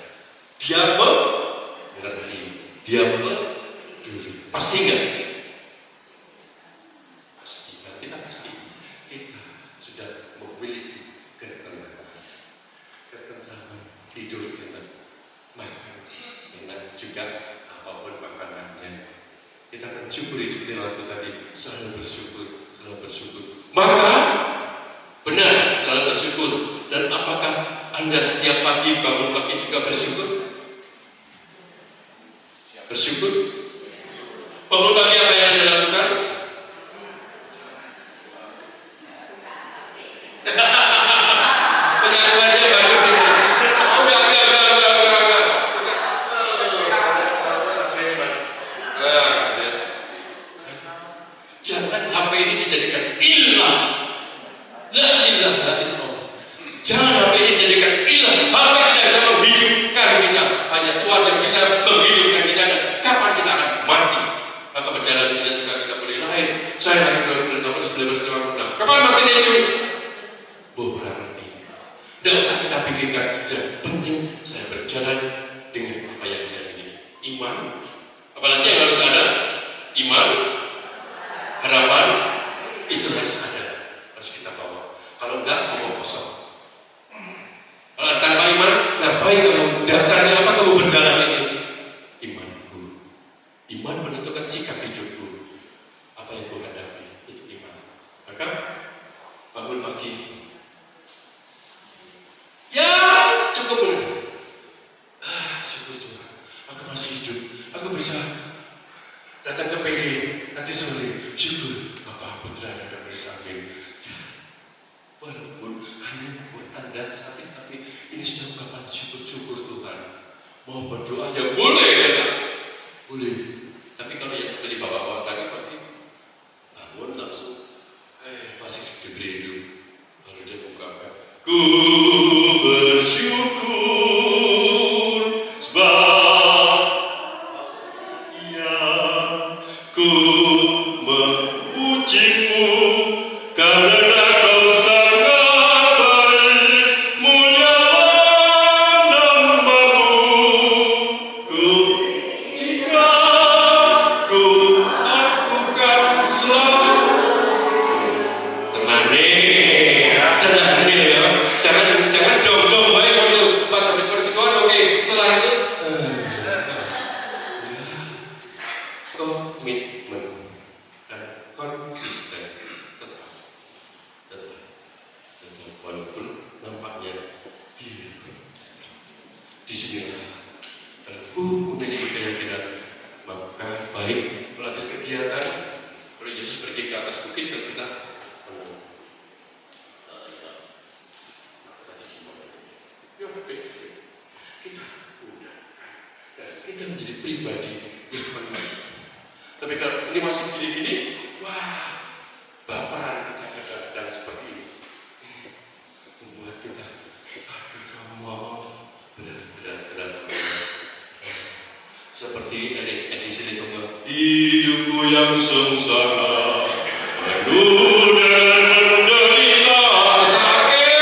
dia mengerti, dia peduli. Pasti enggak? Pasti. Kita sudah memiliki ketentraman tidur dengan makan dengan juga apapun makanannya. Kita mensyukuri seperti lagu tadi, selalu bersyukur. Maka benar selalu bersyukur. Dan apakah Anda setiap pagi bangun pagi juga bersyukur? Bersyukur? Bangun pagi apa yang Anda lakukan? Pengakuannya bagus ini. Jangan HP ini dijadikan ilah. La ilaha illallah. Jangan HP ini dijadikan ilah. HP tidak bisa menghidupkan kita. Hanya Tuhan yang bisa menghidupkan kita. Kapan kita akan mati? Maka berjalan kita juga kita boleh lahir. Saya lahir nomor 1996. Kapan matinya cuy? Bukan ngerti. Tidak usah kita pikirkan. Yang penting saya berjalan dengan apa yang saya miliki. Iman. Apalagi yang harus ada? Iman. Harapan. Itu harus ada. Harus kita bawa. Kalau enggak, ngomong kosong. Kalau tanpa iman, ngapain kamu? Dasarnya apa kamu berjalan ini? Imanku. Iman menentukan sikap hidupku. Apa yang ku hadapi, itu iman. Maka bangun pagi. Ya, cukup belum? Cukup Tuhan. Aku masih hidup. Aku bisa datang ke PD nanti sore. Syukur. Bapak Putra ada bersama. Ya. Walaupun hanya buat tanda sapi, tapi mau berdoa ya boleh kata. Boleh. Tapi kalau yang seperti bapak-bapak tadi pasti bangun langsung masih diberi hidup. Lalu dia bukakan. Ku bersyukur sebab ku memujimu karena kau sangat baik, mulia namamu. Jika ku lakukan selalu tenang ya, jangan dong baik waktu pas habis pergituan oke, setelah itu komitmen dan konsisten tetap walaupun nampaknya di sini memiliki keyakinan maka baik melatih kegiatan kalau Yesus pergi ke atas bukit dan kita kita menjadi pribadi yang menang. Tapi kalau ini masih gini-gini, wah, baperan kita kadang-kadang seperti ini. Membuat kita, kamu benar-benar seperti edisi itu di hidupku yang sengsara, penuh dan menderita, sakit,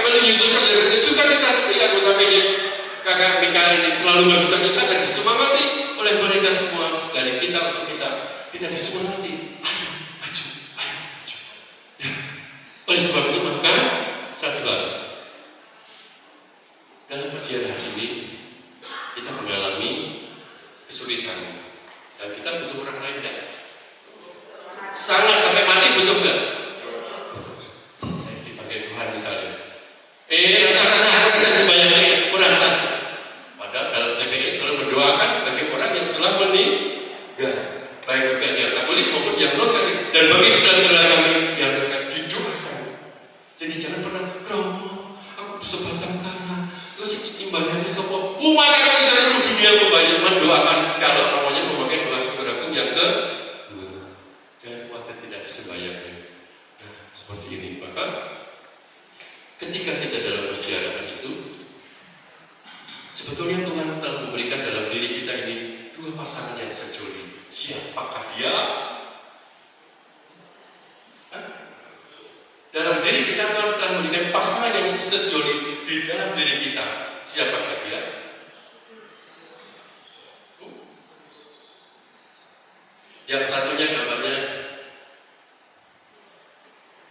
menyusukan kita lihat betapa ini kakak Mikael ini selalu bersuka cita dan disemangati oleh mereka semua dari kita untuk kita disemangati. Ayo maju. Ya. Oleh sebab itu maka satu hal dalam perjalanan ini kita mengalami kesulitan dan kita butuh orang lain enggak? Sangat sampai mati butuh enggak? Dipanggil Tuhan misalnya. Rasa sebanyak ini merasa. Padahal dalam TPS selalu mendoakan bagi orang yang telah meninggal, baik juga yang Katolik maupun yang non-Katolik, dan bagi saudara-saudara kami yang dekat didoakan. Jadi jangan pernah Romo, aku sebatang tangan, terus simbahnya sopo. Umat kami seluruh dunia membayar mendoakan kalau namanya memakai doa saudaraku yang kedua. Jangan khawatir tidak disembahyangkan. Nah, seperti ini maka ketika kita dalam perjalanan itu, sebetulnya Tuhan telah memberikan dalam diri kita ini dua pasangan yang sejoli. Siapakah dia? Dalam diri kita Tuhan telah memberikan pasangan yang sejoli di dalam diri kita. Siapakah dia? Yang satunya gambarnya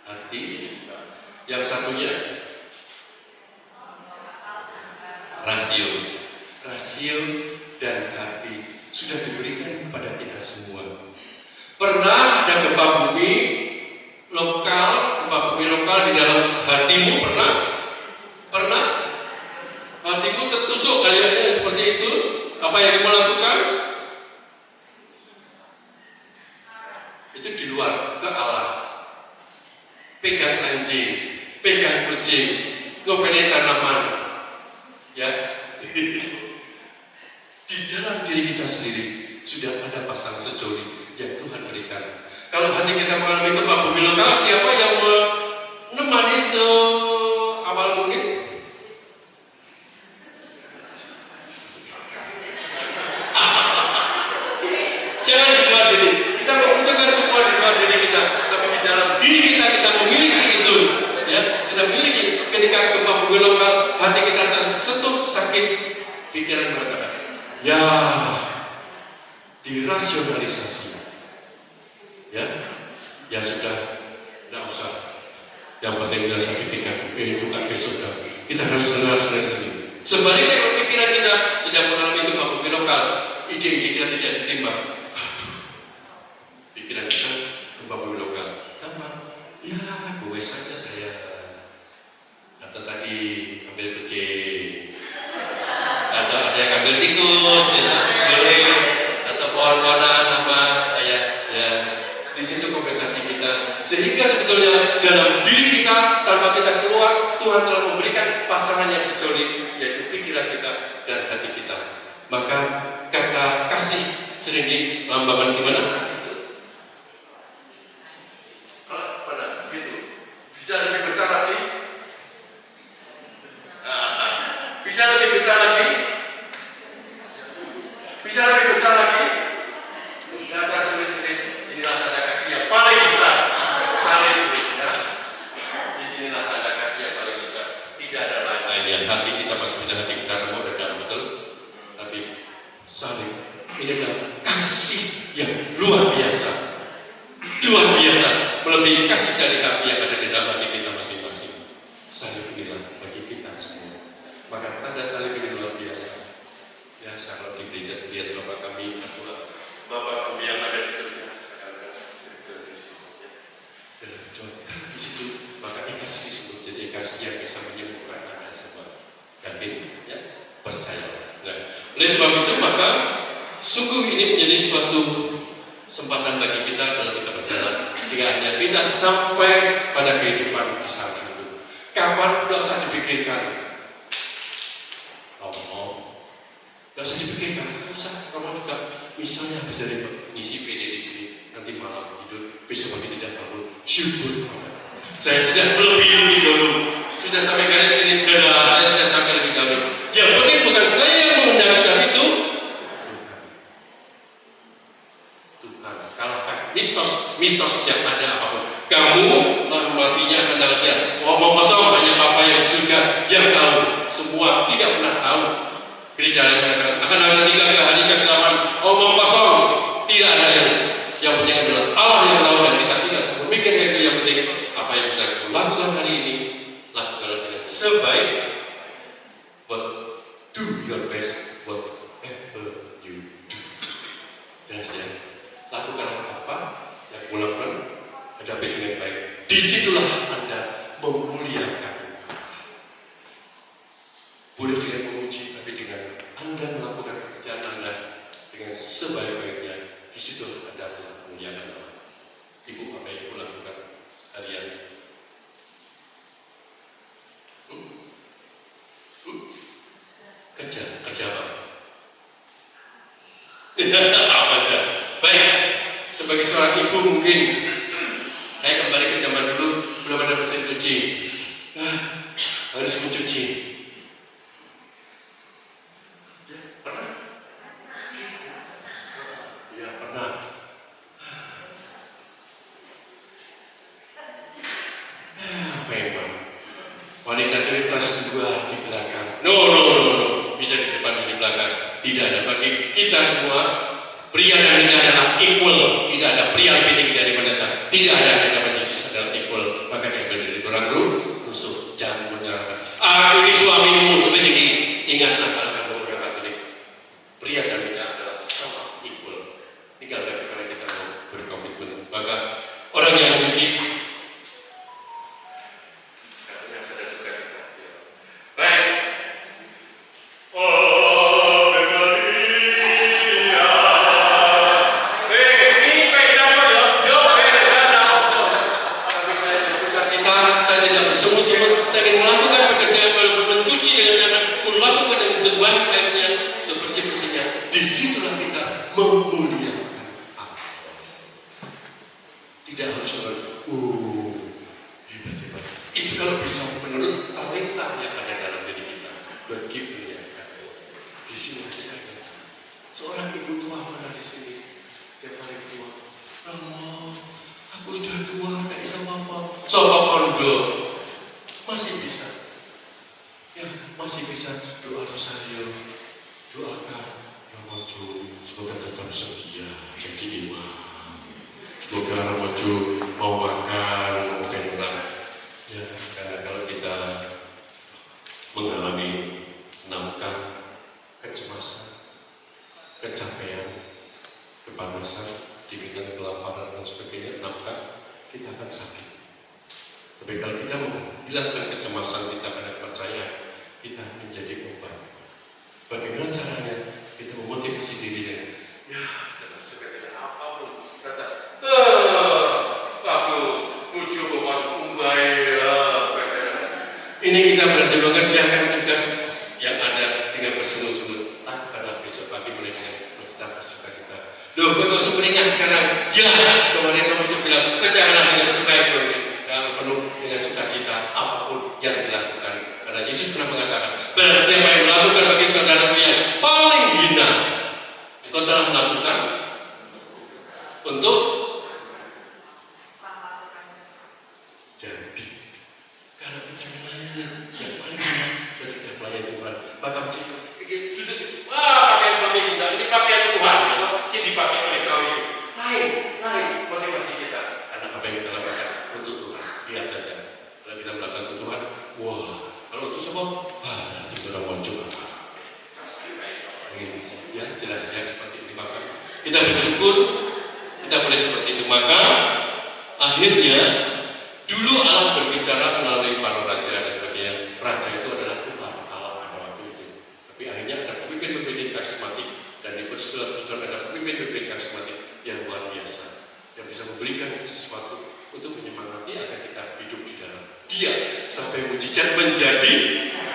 hati, yang satunya rasio dan hati sudah diberikan kepada kita semua. Pernah ada gempa bumi lokal di dalam hatimu pernah hatimu tertusuk kayaknya seperti itu. Apa yang kamu lakukan? Itu di luar ke Allah. Pegang anjing, pegang kucing, ngopeni tanaman. Ya, di dalam diri kita sendiri sudah ada pasang sejoli yang Tuhan berikan. Kalau hati kita mengalami gempa bumi lokal, siapa yang menemani seawal mungkin? Jangan di luar diri. Kita mengucapkan semua di luar diri kita, tapi di dalam diri kita memiliki itu. Ya, kita memiliki ketika gempa bumi lokal, hati kita tersentuh sakit, pikiran mengatakan, ya, dirasionalisasi. Ya sudah, tidak usah. Yang penting kita sertifikat, itu kan besok. Kita harus rasionalisasi. Sebaliknya kalau pikiran kita sedang mengalami gempa bumi lokal, ide-ide kita tidak diterima. Pikiran kita gempa bumi lokal. Apa? Ya, gue saja saya. Atau tadi ambil kucing, atau ada yang ambil tikus, atau pohon-pohonan apa kayak ya. Di situ kompensasi kita, sehingga sebetulnya dalam diri kita tanpa kita keluar, Tuhan telah memberikan pasangan yang sejoli, yaitu pikiran kita dan hati kita. melambangkan gimana? Mana? Begitu. Bisa lebih besar lagi? Bisa lebih besar lagi? Bisa lebih besar lagi? Tidak usah sulit-sulit. Inilah tanda kasih yang paling besar. Salib itu, ya. Di sinilah tanda kasih yang paling besar. Tidak ada lain-lainnya. Hati kita masih punya hati kita remuk dan dalam, betul. Tapi salib ini adalah kasih yang luar biasa. Luar biasa. Melebihi kasih dari hati yang ada di dalam hati kita masing-masing. Salib inilah bagi kita semua. Maka tanda salib ini luar biasa. Ya, kalau di gereja lihat Bapak kami, Bapak kami yang ada di surga. Kalau di situ, maka ikhlas disebut jadi ikhlas yang bisa menyembuhkan Anda semua. Yakin? Ya, percaya. Nah, oleh sebab itu maka sungguh ini menjadi suatu kesempatan bagi kita dalam kita berjalan, sehingga hanya kita sampai pada kehidupan di sana itu. Kapan? Tidak usah dipikirkan. Tidak usah dipikirkan. Tidak usah. Kamu juga misalnya menjadi isi PD di sini, nanti malam tidur, besok pagi tidak bangun. Syukur kamu. Saya sudah lebih dulu. Sudah sampai kali ini saya sudah sampai lebih dahulu. Yang penting bukan saya yang mengendalikan itu. Tuhan kalahkan mitos yang ada apapun. Kamu matinya adalah dia. Ngomong kosong hanya Bapa yang surga yang tahu. Semua tidak pernah tahu. Gereja yang mengatakan akan ada 3 hari ke-8. Ngomong kosong. Tidak ada yang penting adalah Allah yang tahu dan kita tidak semua mikir itu yang penting. Apa yang bisa kita lakukan hari ini, lakukan dengan sebaik. But do your best whatever you do. Jelas ya. Lakukan apa yang kamu lakukan, hadapi dengan baik. Disitulah Anda memuliakan. Boleh tidak memuji, tapi dengan Anda melakukan pekerjaan Anda dengan sebaik-baiknya, disitulah Anda memuliakan Allah. Ibu, apa yang ibu lakukan harian? Kerja apa? Apa aja? Baik, sebagai seorang ibu mungkin saya kembali ke zaman dulu, belum ada mesin cuci. Harus mencuci. Ya, pernah? Ya, pernah. Memang wanita itu kelas 2 di belakang. No. Bisa di depan, di belakang. Tidak ada. Bagi kita semua, pria dan wanita adalah equal. Tidak ada pria lebih tinggi daripada wanita. Tidak ada yang dapat Yesus adalah equal. Maka dia ambil dari orang rusuk. Jangan menyerahkan. Aku ini suamimu lebih tinggi. Ingatlah kalau kamu orang Katolik. Pria dan wanita adalah sama equal. Tinggal bagaimana kita mau berkomitmen. Maka orang yang mencuci katanya sudah suka kita. Baik. Saya tidak bersungut-sungut, saya ingin melakukan pekerjaan walaupun mencuci dengan tangan, melakukan dengan sebaik-baiknya, sebersih-bersihnya. Disitulah kita memuliakan Allah. Tidak harus orang, hebat-hebat. Itu kalau bisa menurut talenta yang ada dalam diri kita, bergivennya. Di sini masih ada seorang ibu tua mana di sini, tiap hari tua. Allah, aku sudah tua, tidak bisa apa-apa. Coba kondo masih bisa, ya masih bisa doa rosario, doakan Ramajo, semoga tetap setia jadi imam. Semoga Ramajo mau makan, mau kenyang. Ya, karena kalau kita mengalami nafkah, kecemasan, kecapean, kepanasan, dibikin kelaparan dan sebagainya, nafkah, kita akan sakit. Tapi kalau kita menghilangkan kecemasan kita pada percaya, kita menjadi obat. Bagaimana caranya? Kita memotivasi diri dengan, ya, dalam suka-suka apapun. Kata, aku muncul bukan umbai. Ini kita berarti mengerjakan tugas yang ada dengan bersungut-sungut. Lakukanlah besok pagi mulai dengan bercita-cita. Loh, kok seperti ingat sekarang. Ya, kemarin kamu juga bilang, kerjakanlah dengan sebaik-baiknya, yang penuh dengan sukacita apapun yang dilakukan. Karena Yesus pernah mengatakan, barang siapa yang melakukan bagi saudaramu yang paling hina, engkau telah melakukan untuk jadi. Kalau kita melayani yang paling hina, berarti kita melayani Tuhan. Maka duduk, pakaian suami kita, ini pakaian Tuhan, sini dipakai oleh suami. Lain motivasi kita. Karena apa yang kita lakukan untuk Tuhan, lihat saja. Kalau kita melakukan untuk Tuhan, wah, kalau untuk siapa? Itu orang mau coba. Ya, jelasnya seperti ini. Maka kita bersyukur, kita boleh seperti itu. Maka akhirnya dulu Allah berbicara melalui para raja dan sebagainya. Raja itu adalah Tuhan Allah pada waktu itu. Tapi akhirnya ada pemimpin-pemimpin karismatik dan di persetujuan ada pemimpin-pemimpin karismatik yang luar biasa, yang bisa memberikan sesuatu untuk menyemangati agar kita hidup di dalam Dia sampai mujizat menjadi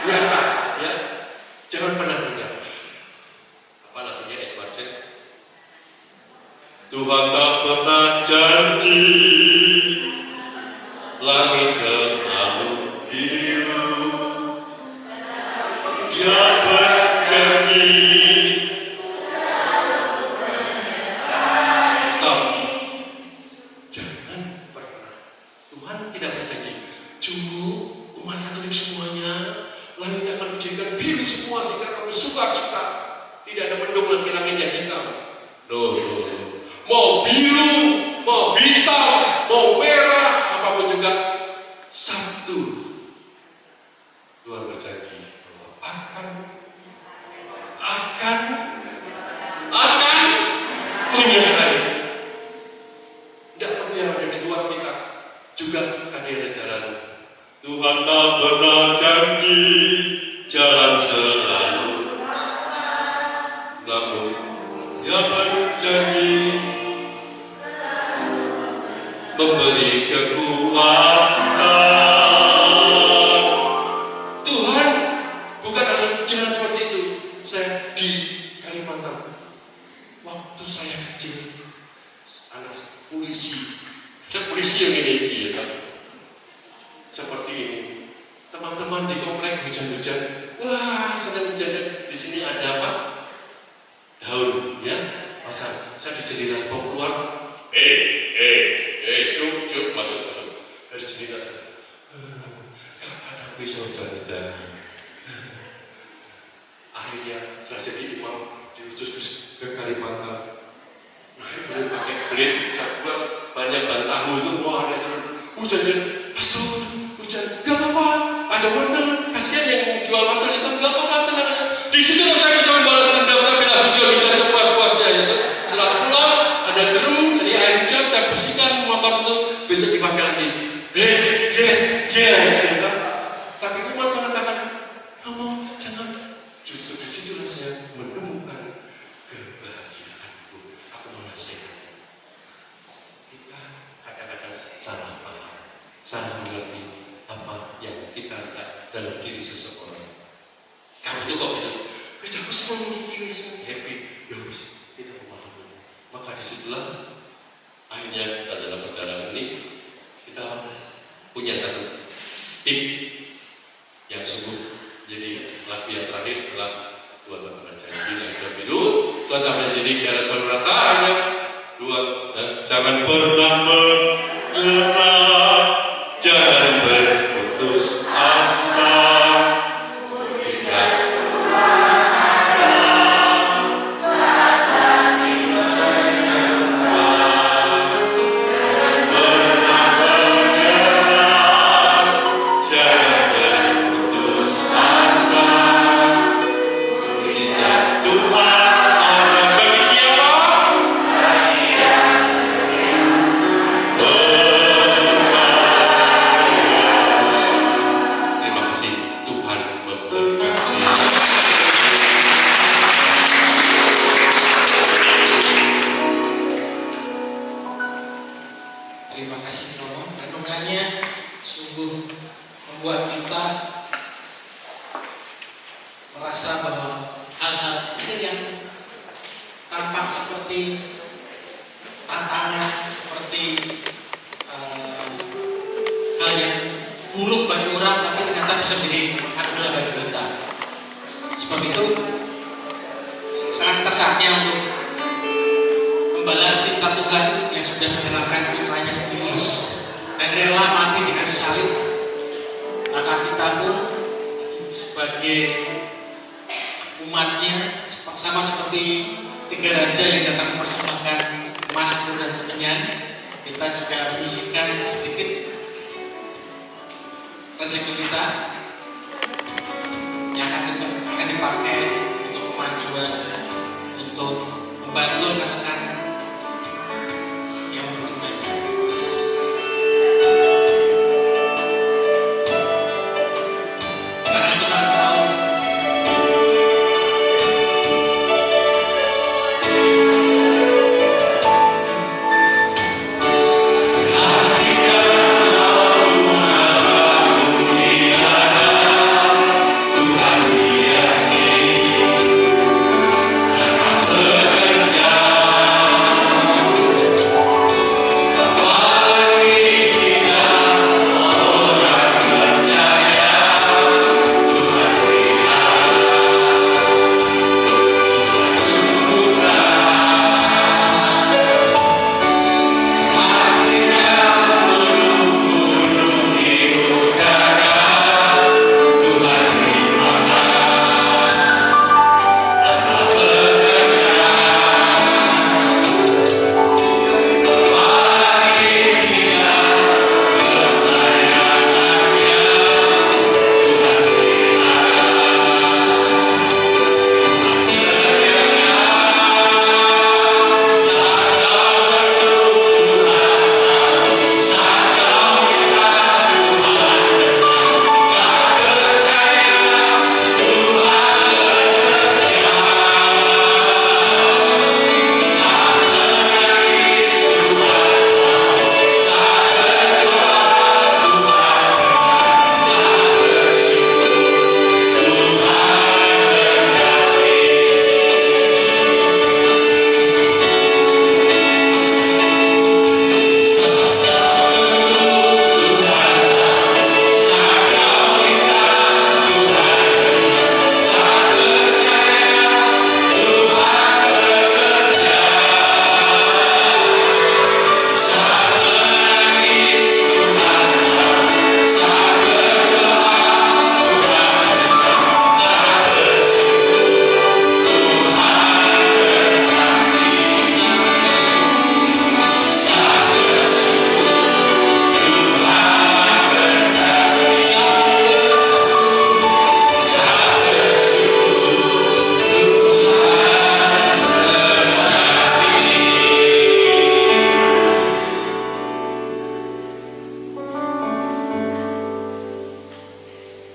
nyata. Ya, jangan pernah menyerah. Apa lagunya Edward Chen? Tuhan tak pernah janji langit selalu biru. Dia berjanji. Stop. Jangan pernah. Tuhan tidak berjanji. Umat Katolik semuanya, langit akan menjadikan biru semua sehingga kamu suka cita. Tidak ada mendung lagi langit yang hitam. No. Mau biru, mau hitam, mau merah, apapun juga satu. Tuhan berjanji akan menyertai. Tidak perlu yang ada di luar kita juga akan ada jalan. Tuhan tak pernah janji jalan selalu, namun Dia berjanji memberi kekuatan. Tuhan bukan ada jalan seperti itu. Saya di Kalimantan, waktu saya kecil, anak polisi, dan polisi yang ini kan, seperti ini. Teman-teman di komplek hujan-hujan, wah sedang hujan. Di sini ada apa? Daun, ya, pasang. Saya di jendela mau keluar. Cuk, masuk. Dari jendela. Kapan aku bisa udah. Akhirnya saya jadi imam diutus ke Kalimantan. Nah itu pakai belit, saya buat banyak bahan tahu itu, wah ada turun. Hujan, hujan, gak apa-apa. Ada mantel, kasihan yang jual mantel itu, gak apa-apa. Di situ saya bisa membalas dendam, saya bilang hujan sepuas-puasnya itu. Setelah pulang, ada deru, jadi air hujan, saya bersihkan mampat itu, besok dipakai lagi. Yes. Ya. Tapi umat mengatakan, kamu jangan. Justru di situlah saya menemukan kebahagiaanku. Aku merasakan. Kita kadang-kadang salah paham, salah mengerti apa yang kita lihat dalam diri seseorang. Kamu itu kok bilang, aku senang mikir, happy. Ya wis, kita memahami. Maka di sebelah akhirnya kita dalam perjalanan ini kita punya satu tip yang sungguh jadi lagu yang terakhir setelah Tuhan tak pernah janji dan saya biru Tuhan tak pernah jadi jalan selalu rata hanya Tuhan dan jangan pernah menyerah, jangan berputus asa. Terima kasih Romo. Renungannya sungguh membuat kita merasa bahwa hal-hal kecil yang tampak seperti sebab itu sangat tersaatnya untuk membalas cinta Tuhan yang sudah menyerahkan putranya sendiri dan rela mati di kayu salib. Maka kita pun sebagai umatnya sama seperti 3 raja yang datang mempersembahkan emas dan kemenyan, kita juga menyisihkan sedikit rezeki kita yang akan dipakai untuk kemajuan, untuk membantu rekan-rekan yang membutuhkan. Karena Tuhan tahu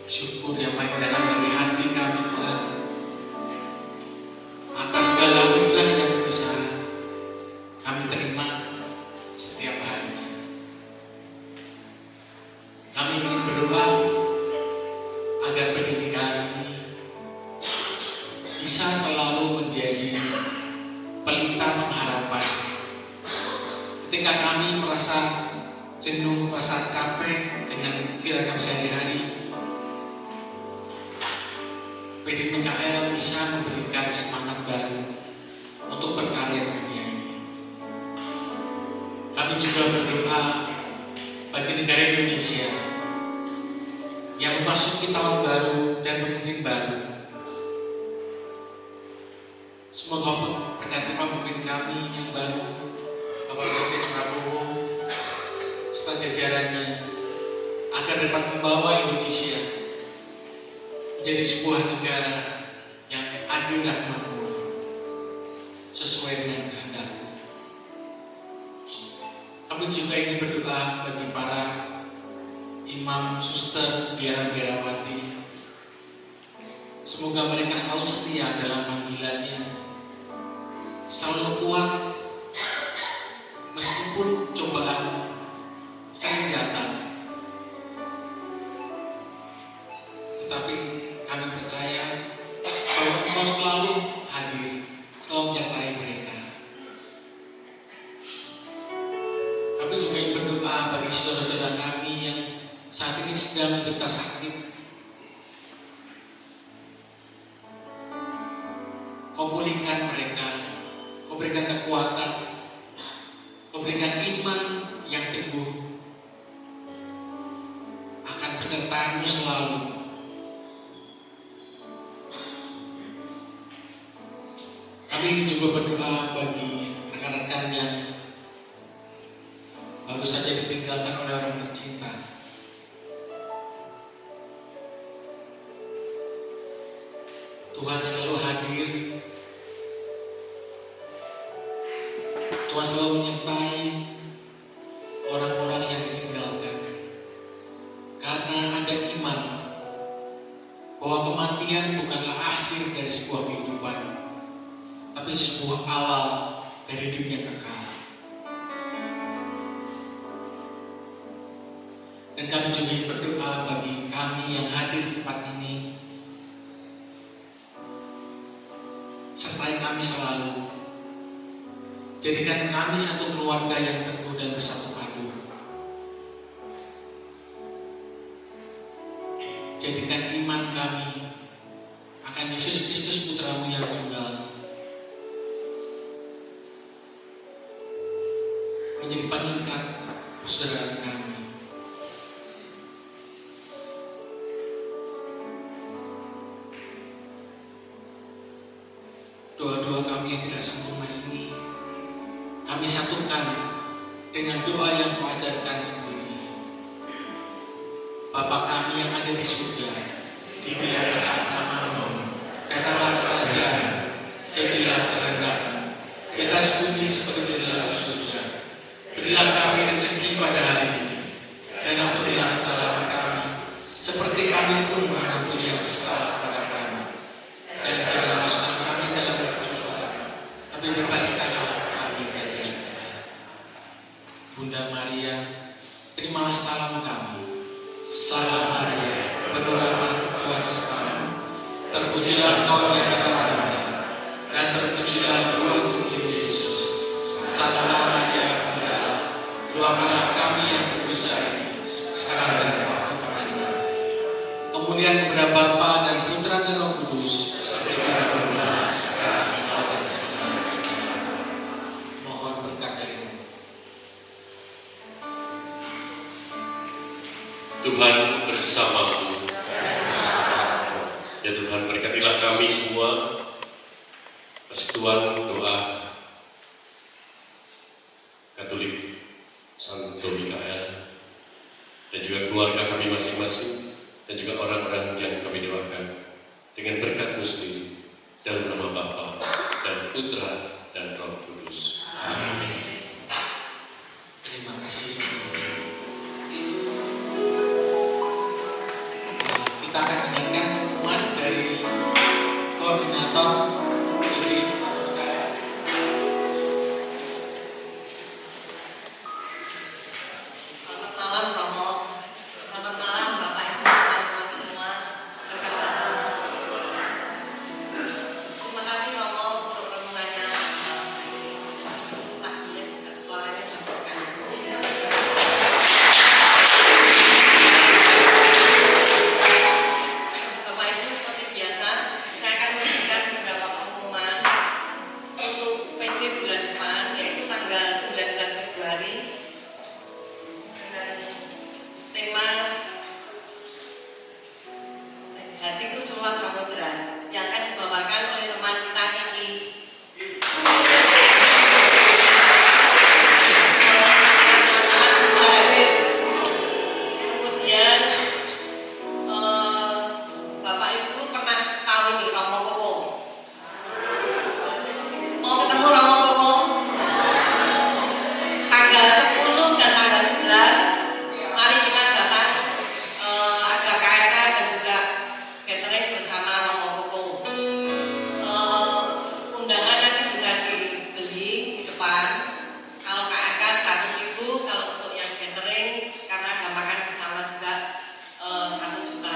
syukur yang baik datang dari hati kami Tuhan atas segala anugerah yang bisa kami terima setiap hari. Kami ingin berdoa agar pendidikan ini bisa selalu menjadi pelita pengharapan ketika kami merasa jenuh, merasa capek dengan pikiran kami sehari-hari. PDPKL bisa memberikan semangat baru untuk berkarya di dunia ini. Kami juga berdoa bagi negara Indonesia yang memasuki tahun baru dan pemimpin baru. Semoga berkati pemimpin kami yang baru, Bapak Presiden Prabowo serta jajarannya, agar dapat membawa Indonesia menjadi sebuah negara yang adil dan makmur sesuai dengan kehendak-Mu. Kami juga ingin berdoa bagi para imam, suster, biara-biarawati. Semoga mereka selalu setia dalam panggilannya, selalu kuat meskipun cobaan sering datang. Tetapi kami percaya bahwa Engkau selalu hadir, selalu menyertai mereka. Kami juga ingin berdoa bagi saudara-saudara kami yang saat ini sedang menderita sakit. Kau pulihkan mereka, Kau berikan kekuatan, Kau berikan iman yang teguh akan penyertaan-Mu selalu. Kami ingin juga berdoa bagi rekan-rekan yang baru saja ditinggalkan oleh orang tercinta. Tuhan selalu hadir, Tuhan selalu menyertai orang-orang yang ditinggalkan. Karena ada iman bahwa kematian bukanlah akhir dari sebuah kehidupan, tapi sebuah awal dari dunia kekal. Dan kami juga berdoa bagi kami yang hadir di tempat ini, sertai kami selalu. Jadikan kami satu keluarga yang teguh dan bersatu padu. Jadikan iman kami akan Yesus Kristus Putra-Mu yang tunggal menjadi pengikat persaudaraan kami. Doa-doa kami yang tidak sempurna ini kami satukan dengan doa yang Kau ajarkan sendiri. Bapa kami yang ada di surga, dimuliakanlah nama-Mu, datanglah kerajaan, jadilah kehendak-Mu di atas bumi seperti di dalam surga. Berilah kami rezeki pada hari ini, dan ampunilah kesalahan kami, seperti kami pun mengampuni yang bersalah pada kami. Dan jangan masukkan kami dalam percobaan, tapi bebaskanlah kami dari yang jahat. Bunda Maria, terimalah salam kami. Salam Maria, penuh rahmat, Tuhan sertamu. Terpujilah Kau di antara wanita, dan terpujilah buah tubuh Yesus. Santa Maria, Bunda Allah, doakanlah kami yang berdosa ini, sekarang dan waktu kematian. Kemuliaan kepada Bapa dan Putra dan Roh Kudus, seperti dahulu, sekarang, dan selamanya. Mohon berkat dari-Mu. Tuhan bersama-mu. Ya Tuhan, berkatilah kami semua. Persekutuan doa Katolik Santo Mikael, dan juga keluarga kami masing-masing, dan juga orang-orang yang kami doakan dengan berkat-Mu sendiri, dalam nama Bapa dan Putra dan Roh Kudus. Amin. Terima kasih. Kita akan dengarkan pengumuman dari koordinator dari satu negara. Selamat malam Romo, selamat malam Bapak Ibu teman-teman semua, rekan-rekan. Terima kasih Romo untuk renungannya. Pak, dia juga suaranya bagus sekali. Bapak Ibu, seperti biasa, saya akan memberikan beberapa pengumuman untuk PD bulan depan, yaitu tanggal 19 Februari dengan tema Hatiku Semua Samudra yang akan dibawakan oleh teman kita Kiki. Kemudian Bapak Ibu pernah tahu ini Romo Koko? Mau ketemu Romo Koko? Tanggal 10 dan tanggal 11, mari kita datang, ada KRK dan juga catering bersama Romo Koko. Undangan nanti bisa dibeli di depan. Kalau KRK 100.000, kalau untuk yang catering karena ada makan bersama juga 1 juta.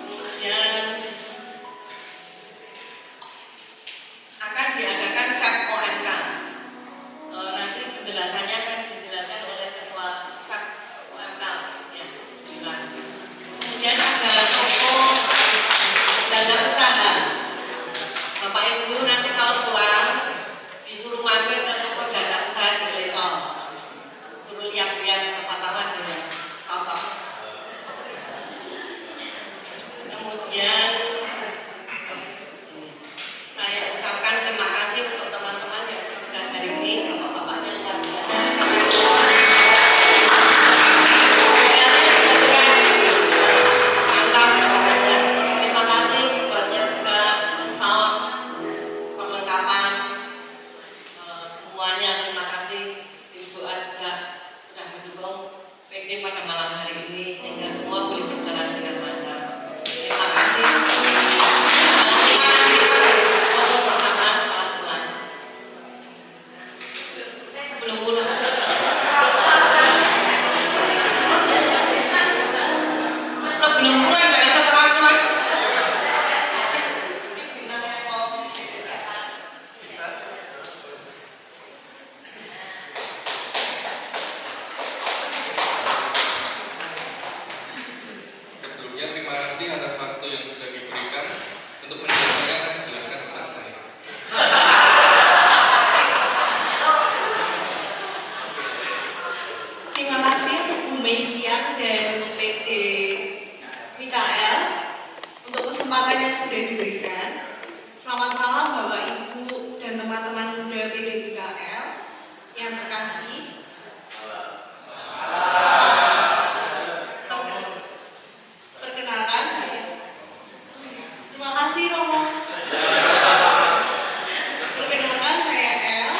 Kemudian akan diadakan SEP OMK. Nanti penjelasannya akan dijelaskan oleh ketua SEP OMK ya, bilang. Kemudian ada toko Ibu nanti kalau pulang disuruh mampir ke toko dana usaha di Lecon. Suruh lihat-lihat siapa tahu aja ya. Cocok. Kemudian saya ucapkan terima kasih untuk teman-teman yang sudah hari ini, bapak-bapaknya luar biasa. Terima kasih buatnya juga sound perlengkapan semuanya. Terima kasih Ibu A juga sudah mendukung PD pada malam hari ini sehingga semua boleh berjalan dengan lancar. Terima kasih. Foto bersama setelah pulang. Sebelum pulang. Sebelum pulang dan setelah pulang. Sebelumnya terima kasih atas waktu yang sudah diberikan untuk menjelaskan dan menjelaskan tentang saya. Terima kasih untuk Bu Meisian dan PD PKL untuk kesempatan yang sudah diberikan. Selamat malam Bapak Ibu dan teman-teman muda PD PKL yang terkasih. Perkenalkan saya. Terima kasih Romo. Perkenalkan saya El.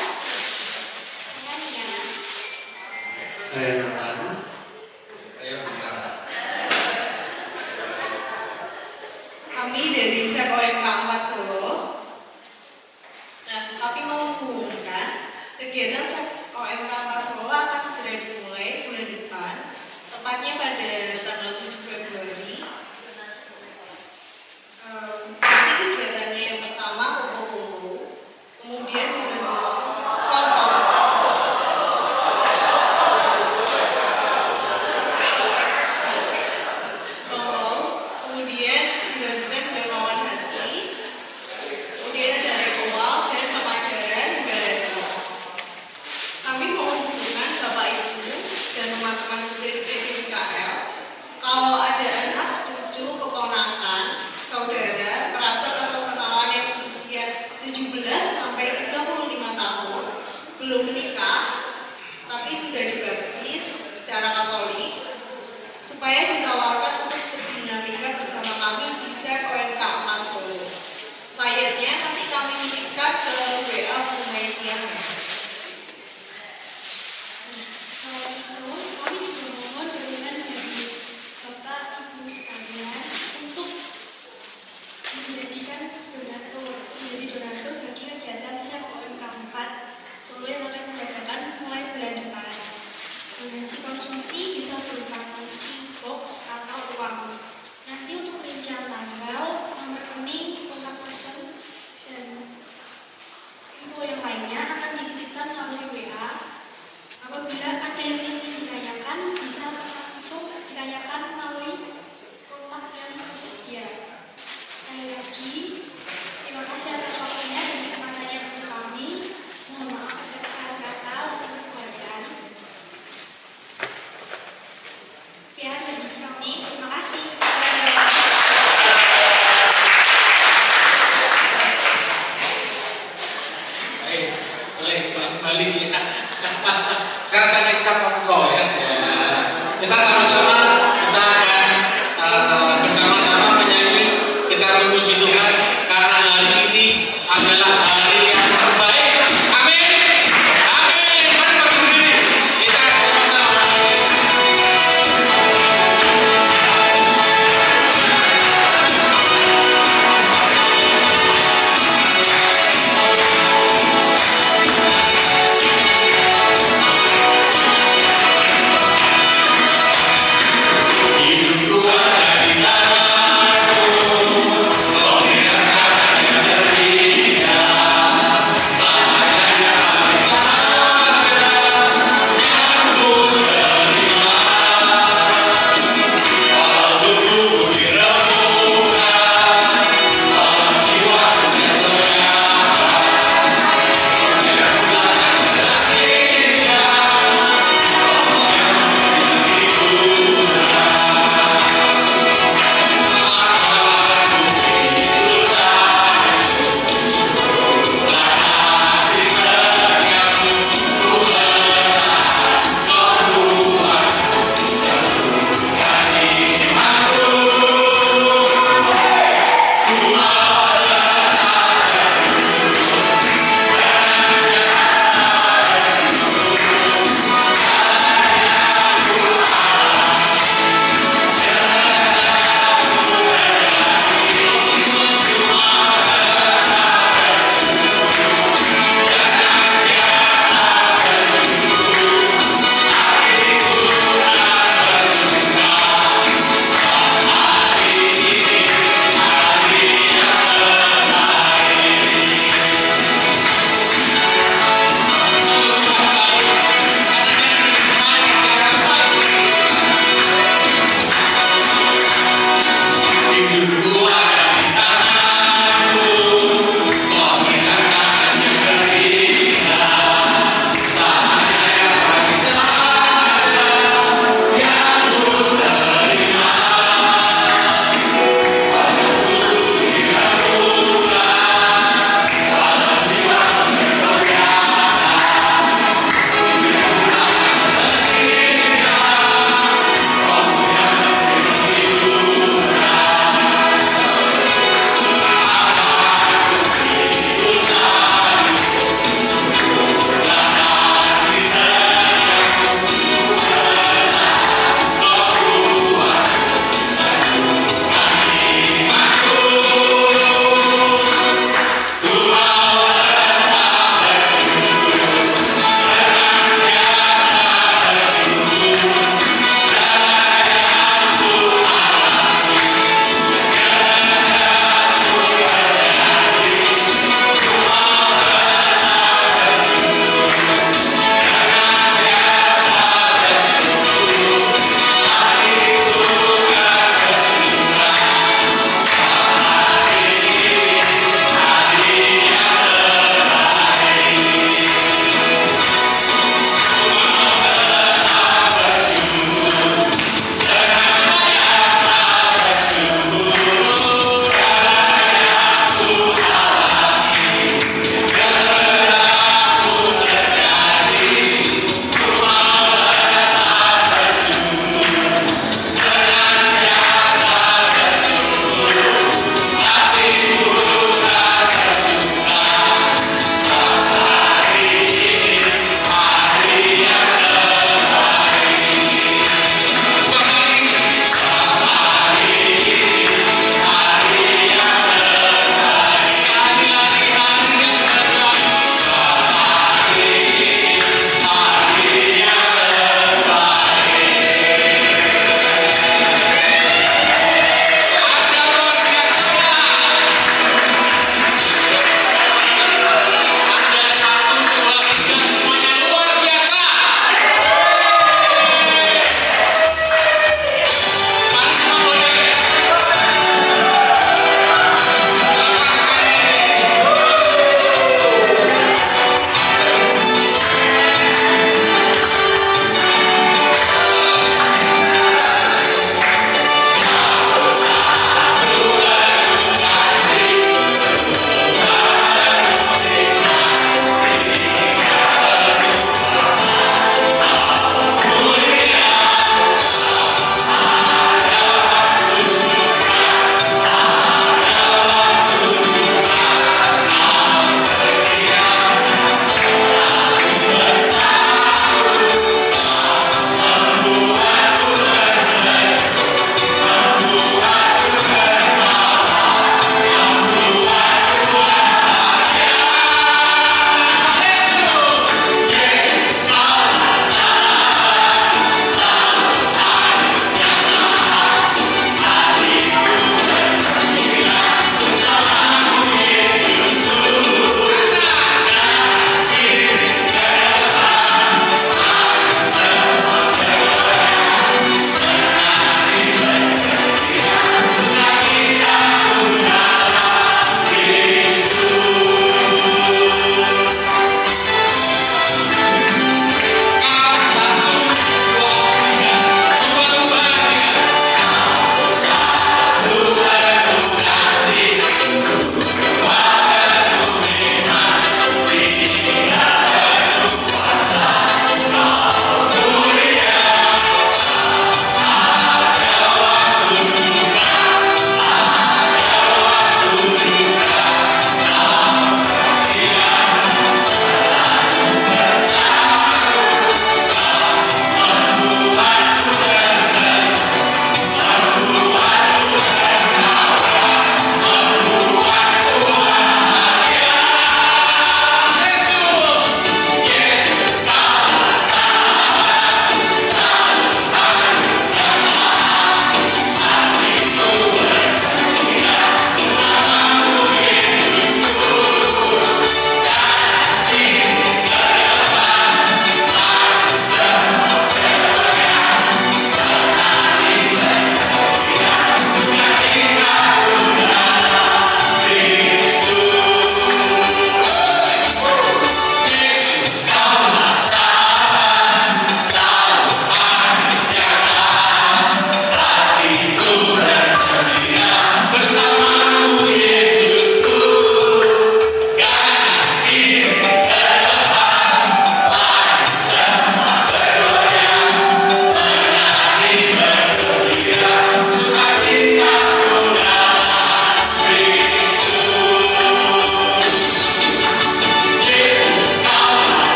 Saya Nia. Saya Nathan. Saya benar. Kami dari SEP OMK 4 Solo. Nah, kami mau mengumumkan kegiatan SEP OMK 4 Solo akan segera dimulai bulan depan, tepatnya pada tanggal 7 Februari. Nanti kegiatannya yang pertama kumpul-kumpul, kemudian dilanjut kemudian dilanjutkan dengan lawan hati, kemudian ada ritual dan pelajaran hingga gratis. Kami mohon dukungan Bapak Ibu dan teman-teman dari PDKL. Kalau ada anak, cucu, keponakan, saudara, kerabat atau kenalan yang berusia 17 sampai 35 tahun belum menikah, tapi sudah dibaptis secara Katolik, supaya ditawarkan untuk berdinamika bersama kami di SEP OMK 4 Solo. Layaknya nanti kami mengikat ke WA Bu Meisian ya. Assalamualaikum.